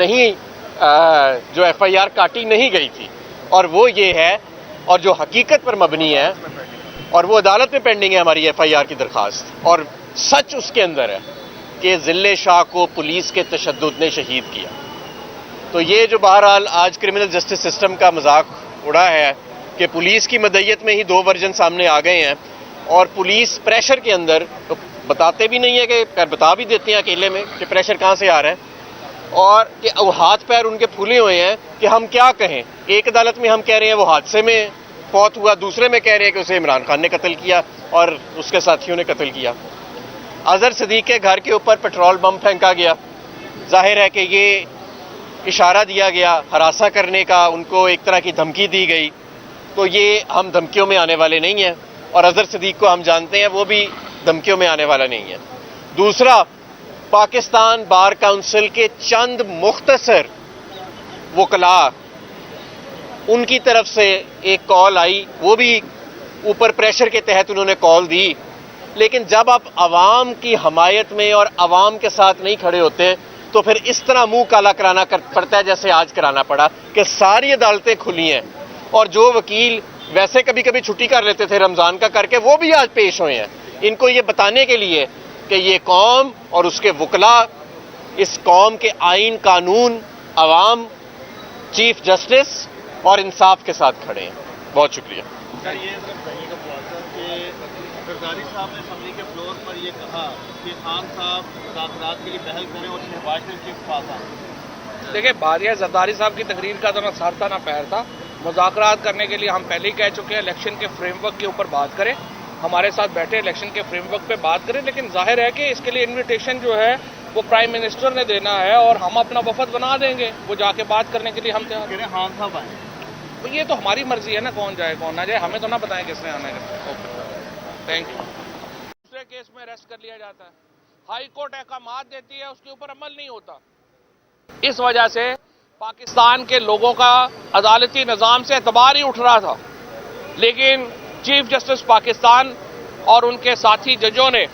एफआईआर काटी नहीं गई थी, और वो ये है, और जो हकीकत पर मबनी है, और वो अदालत में पेंडिंग है हमारी एफआईआर की दरखास्त, और सच उसके अंदर है कि जिले शाह को पुलिस के तशद्दुद ने शहीद किया। तो ये जो बहरहाल आज क्रिमिनल जस्टिस सिस्टम का मजाक उड़ा है कि पुलिस की मदईयत में ही दो वर्जन सामने आ गए हैं, और पुलिस प्रेशर के अंदर तो बताते भी नहीं है कि बता भी देते हैं अकेले में कि प्रेशर कहाँ से आ रहा है, और कि हाथ पैर उनके फूले हुए हैं कि हम क्या कहें। एक अदालत में हम कह रहे हैं वो हादसे में फौत हुआ, दूसरे में कह रहे हैं कि उसे इमरान खान ने कत्ल किया और उसके साथियों ने कत्ल किया। अजहर सदीक के घर के ऊपर पेट्रोल बम फेंका गया, जाहिर है कि ये इशारा दिया गया हरासा करने का, उनको एक तरह की धमकी दी गई। तो ये हम धमकियों में आने वाले नहीं हैं, और अजहर सदीक को हम जानते हैं वो भी धमकियों में आने वाला नहीं है। दूसरा, पाकिस्तान बार काउंसिल के चंद मुख्तसर वकला, उनकी तरफ से एक कॉल आई, वो भी ऊपर प्रेशर के तहत उन्होंने कॉल दी, लेकिन जब आप आवाम की हमायत में और आवाम के साथ नहीं खड़े होते तो फिर इस तरह मुंह काला कराना पड़ता है जैसे आज कराना पड़ा कि सारी अदालतें खुली हैं, और जो वकील वैसे कभी कभी छुट्टी कर लेते थे रमजान का करके, वो भी आज पेश हुए हैं इनको ये बताने के लिए कि ये कौम और उसके वकला इस कौम के आइन, कानून, अवाम, चीफ जस्टिस और इंसाफ के साथ खड़े हैं। बहुत शुक्रिया। सर, ये बताइएगा कि जरदारी साहब ने असम्बली के फ्लोर पर ये कहा कि खान साहब मुज़ाकरात के लिए पहल करें और शहबाज शरीफ के पास आए। देखिए, बारिया जरदारी साहब की तकरीर का तो ना सर था ना पैर था। मुज़ाकरात करने के लिए हम पहले ही कह चुके हैं इलेक्शन के फ्रेमवर्क के ऊपर बात करें, हमारे साथ बैठे इलेक्शन के फ्रेमवर्क पे बात करें। लेकिन जाहिर है कि इसके लिए इन्विटेशन जो है वो प्राइम मिनिस्टर ने देना है और हम अपना वफद बना देंगे, वो जाके बात करने के लिए हम तैयार हैं। खान साहब आए, तो ये तो हमारी मर्जी है ना, कौन जाए कौन ना जाए, हमें तो ना बताएं किसने आना है। Okay, thank you. दूसरे केस में अरेस्ट कर लिया जाता है, हाई कोर्ट अहकामात देती है, उसके ऊपर अमल नहीं होता। इस वजह से पाकिस्तान के लोगों का अदालती निज़ाम से एतबार ही उठ रहा था, लेकिन चीफ जस्टिस पाकिस्तान और उनके साथी जजों ने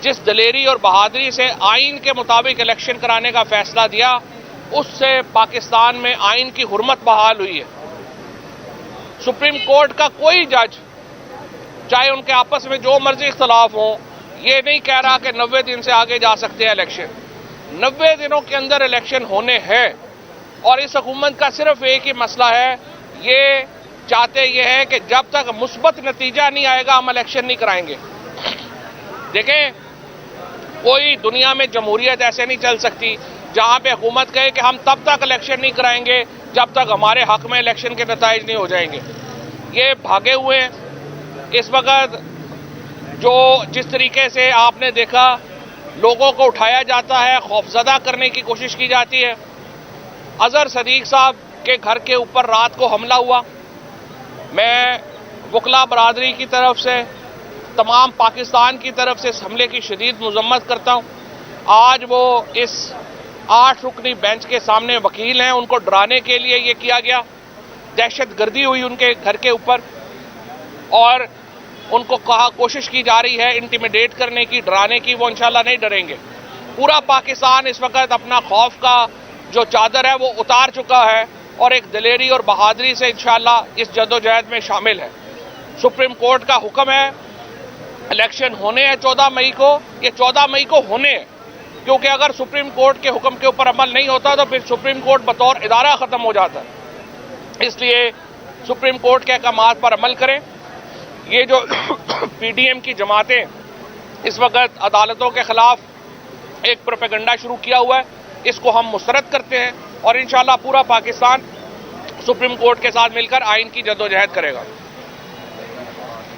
जिस दलेरी और बहादुरी से आइन के मुताबिक इलेक्शन कराने का फैसला दिया, उससे पाकिस्तान में आइन की हुर्मत बहाल हुई है। सुप्रीम कोर्ट का कोई जज, चाहे उनके आपस में जो मर्जी इख्तलाफ हो, ये नहीं कह रहा कि 90 दिन से आगे जा सकते हैं इलेक्शन। 90 दिनों के अंदर इलेक्शन होने हैं, और इस हुकूमत का सिर्फ एक ही मसला है, ये चाहते ये है कि जब तक मुस्बत नतीजा नहीं आएगा हम इलेक्शन नहीं कराएंगे। देखें, कोई दुनिया में जमहूरियत ऐसे नहीं चल सकती जहां पे हुकूमत कहे कि हम तब तक इलेक्शन नहीं कराएंगे जब तक हमारे हक में इलेक्शन के नताइज नहीं हो जाएंगे। ये भागे हुए हैं। इस वक्त जो जिस तरीके से आपने देखा, लोगों को उठाया जाता है, खौफजदा करने की कोशिश की जाती है। अजहर सदीक साहब के घर के ऊपर रात को हमला हुआ। मैं वकला बरादरी की तरफ से, तमाम पाकिस्तान की तरफ से इस हमले की शदीद मजम्मत करता हूं। आज वो इस 8 रुकनी बेंच के सामने वकील हैं, उनको डराने के लिए ये किया गया, दहशतगर्दी हुई उनके घर के ऊपर, और उनको कोशिश की जा रही है इंटिमिडेट करने की, डराने की। वो इंशाल्लाह नहीं डरेंगे। पूरा पाकिस्तान इस वक्त अपना खौफ का जो चादर है वो उतार चुका है, और एक दलेरी और बहादुरी से इंशाल्लाह इस जद्दोजहद में शामिल है। सुप्रीम कोर्ट का हुक्म है, इलेक्शन होने हैं 14 मई को, ये 14 मई को होने हैं, क्योंकि अगर सुप्रीम कोर्ट के हुक्म के ऊपर अमल नहीं होता तो फिर सुप्रीम कोर्ट बतौर इदारा खत्म हो जाता है। इसलिए सुप्रीम कोर्ट के अहकामात पर अमल करें। ये जो पीडीएम की जमातें इस वक्त अदालतों के खिलाफ एक प्रोपेगेंडा शुरू किया हुआ है, इसको हम मुस्तरद करते हैं और इंशाल्लाह पूरा पाकिस्तान सुप्रीम कोर्ट के साथ मिलकर आइन की जद्दोजहद करेगा।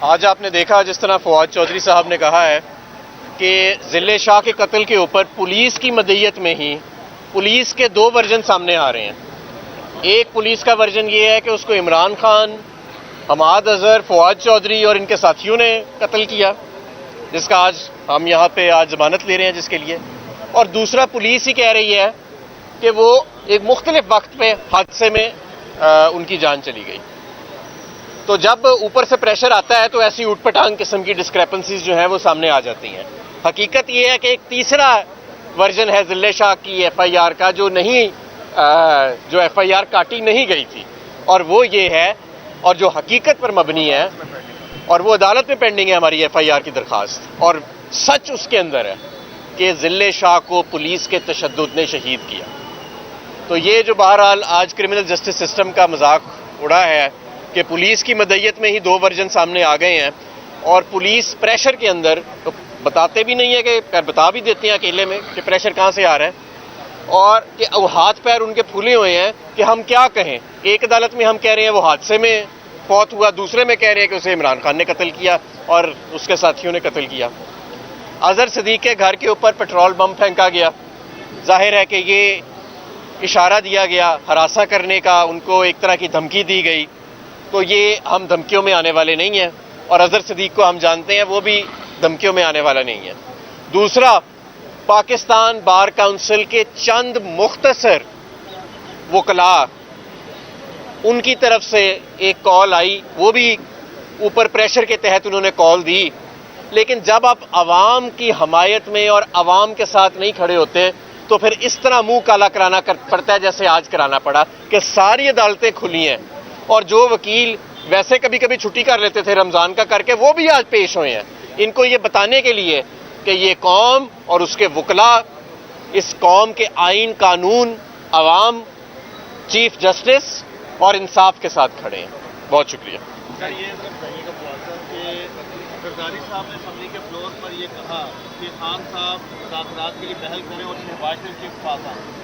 आज आपने देखा जिस तरह फवाद चौधरी साहब ने कहा है कि जिले शाह के कत्ल के ऊपर पुलिस की मदईयत में ही पुलिस के दो वर्जन सामने आ रहे हैं। एक पुलिस का वर्जन ये है कि उसको इमरान खान, हमाद अजहर, फवाद चौधरी और इनके साथियों ने कत्ल किया, जिसका आज हम यहाँ पे आज जमानत ले रहे हैं जिसके लिए। और दूसरा पुलिस ही कह रही है कि वो एक मुख्तलिफ वक्त पे हादसे में उनकी जान चली गई। तो जब ऊपर से प्रेशर आता है तो ऐसी उटपटांग किस्म की डिस्क्रेपेंसीज जो है वो सामने आ जाती हैं। हकीकत ये है कि एक तीसरा वर्जन है जिले शाह की एफआईआर का जो एफआईआर काटी नहीं गई थी, और वो ये है, और जो हकीकत पर मबनी है, और वो अदालत में पेंडिंग है हमारी एफआईआर की दरखास्त, और सच उसके अंदर है कि जिले शाह को पुलिस के तशद्दुद ने शहीद किया। तो ये जो बहरहाल आज क्रिमिनल जस्टिस सिस्टम का मजाक उड़ा है कि पुलिस की मदईयत में ही दो वर्जन सामने आ गए हैं, और पुलिस प्रेशर के अंदर तो बताते भी नहीं है कि बता भी देते हैं अकेले में कि प्रेशर कहाँ से आ रहा है, और कि हाथ पैर उनके फूले हुए हैं कि हम क्या कहें। एक अदालत में हम कह रहे हैं वो हादसे में फौत हुआ, दूसरे में कह रहे हैं कि उसे इमरान खान ने कत्ल किया और उसके साथियों ने कत्ल किया। अजहर सदीक के घर के ऊपर पेट्रोल बम फेंका गया, जाहिर है कि ये इशारा दिया गया हरासा करने का, उनको एक तरह की धमकी दी गई। तो ये हम धमकियों में आने वाले नहीं हैं, और अजहर सदीक को हम जानते हैं वो भी धमकियों में आने वाला नहीं है। दूसरा, पाकिस्तान बार काउंसिल के चंद मुख्तसर वकला, उनकी तरफ से एक कॉल आई, वो भी ऊपर प्रेशर के तहत उन्होंने कॉल दी, लेकिन जब आप आवाम की हमायत में और आवाम के साथ नहीं खड़े होते तो फिर इस तरह मुंह काला कराना पड़ता है जैसे आज कराना पड़ा कि सारी अदालतें खुली हैं, और जो वकील वैसे कभी कभी छुट्टी कर लेते थे रमजान का करके, वो भी आज पेश हुए हैं इनको ये बताने के लिए कि ये कौम और उसके वकला इस कौम के आइन, कानून, अवाम, चीफ जस्टिस और इंसाफ के साथ खड़े हैं। बहुत शुक्रिया। सर, ये बताइएगा कि जरदारी साहब ने असम्बली के फ्लोर पर ये कहा कि खान साहब मुज़ाकरात के लिए पहल करें और शहबाज शरीफ के पास आए।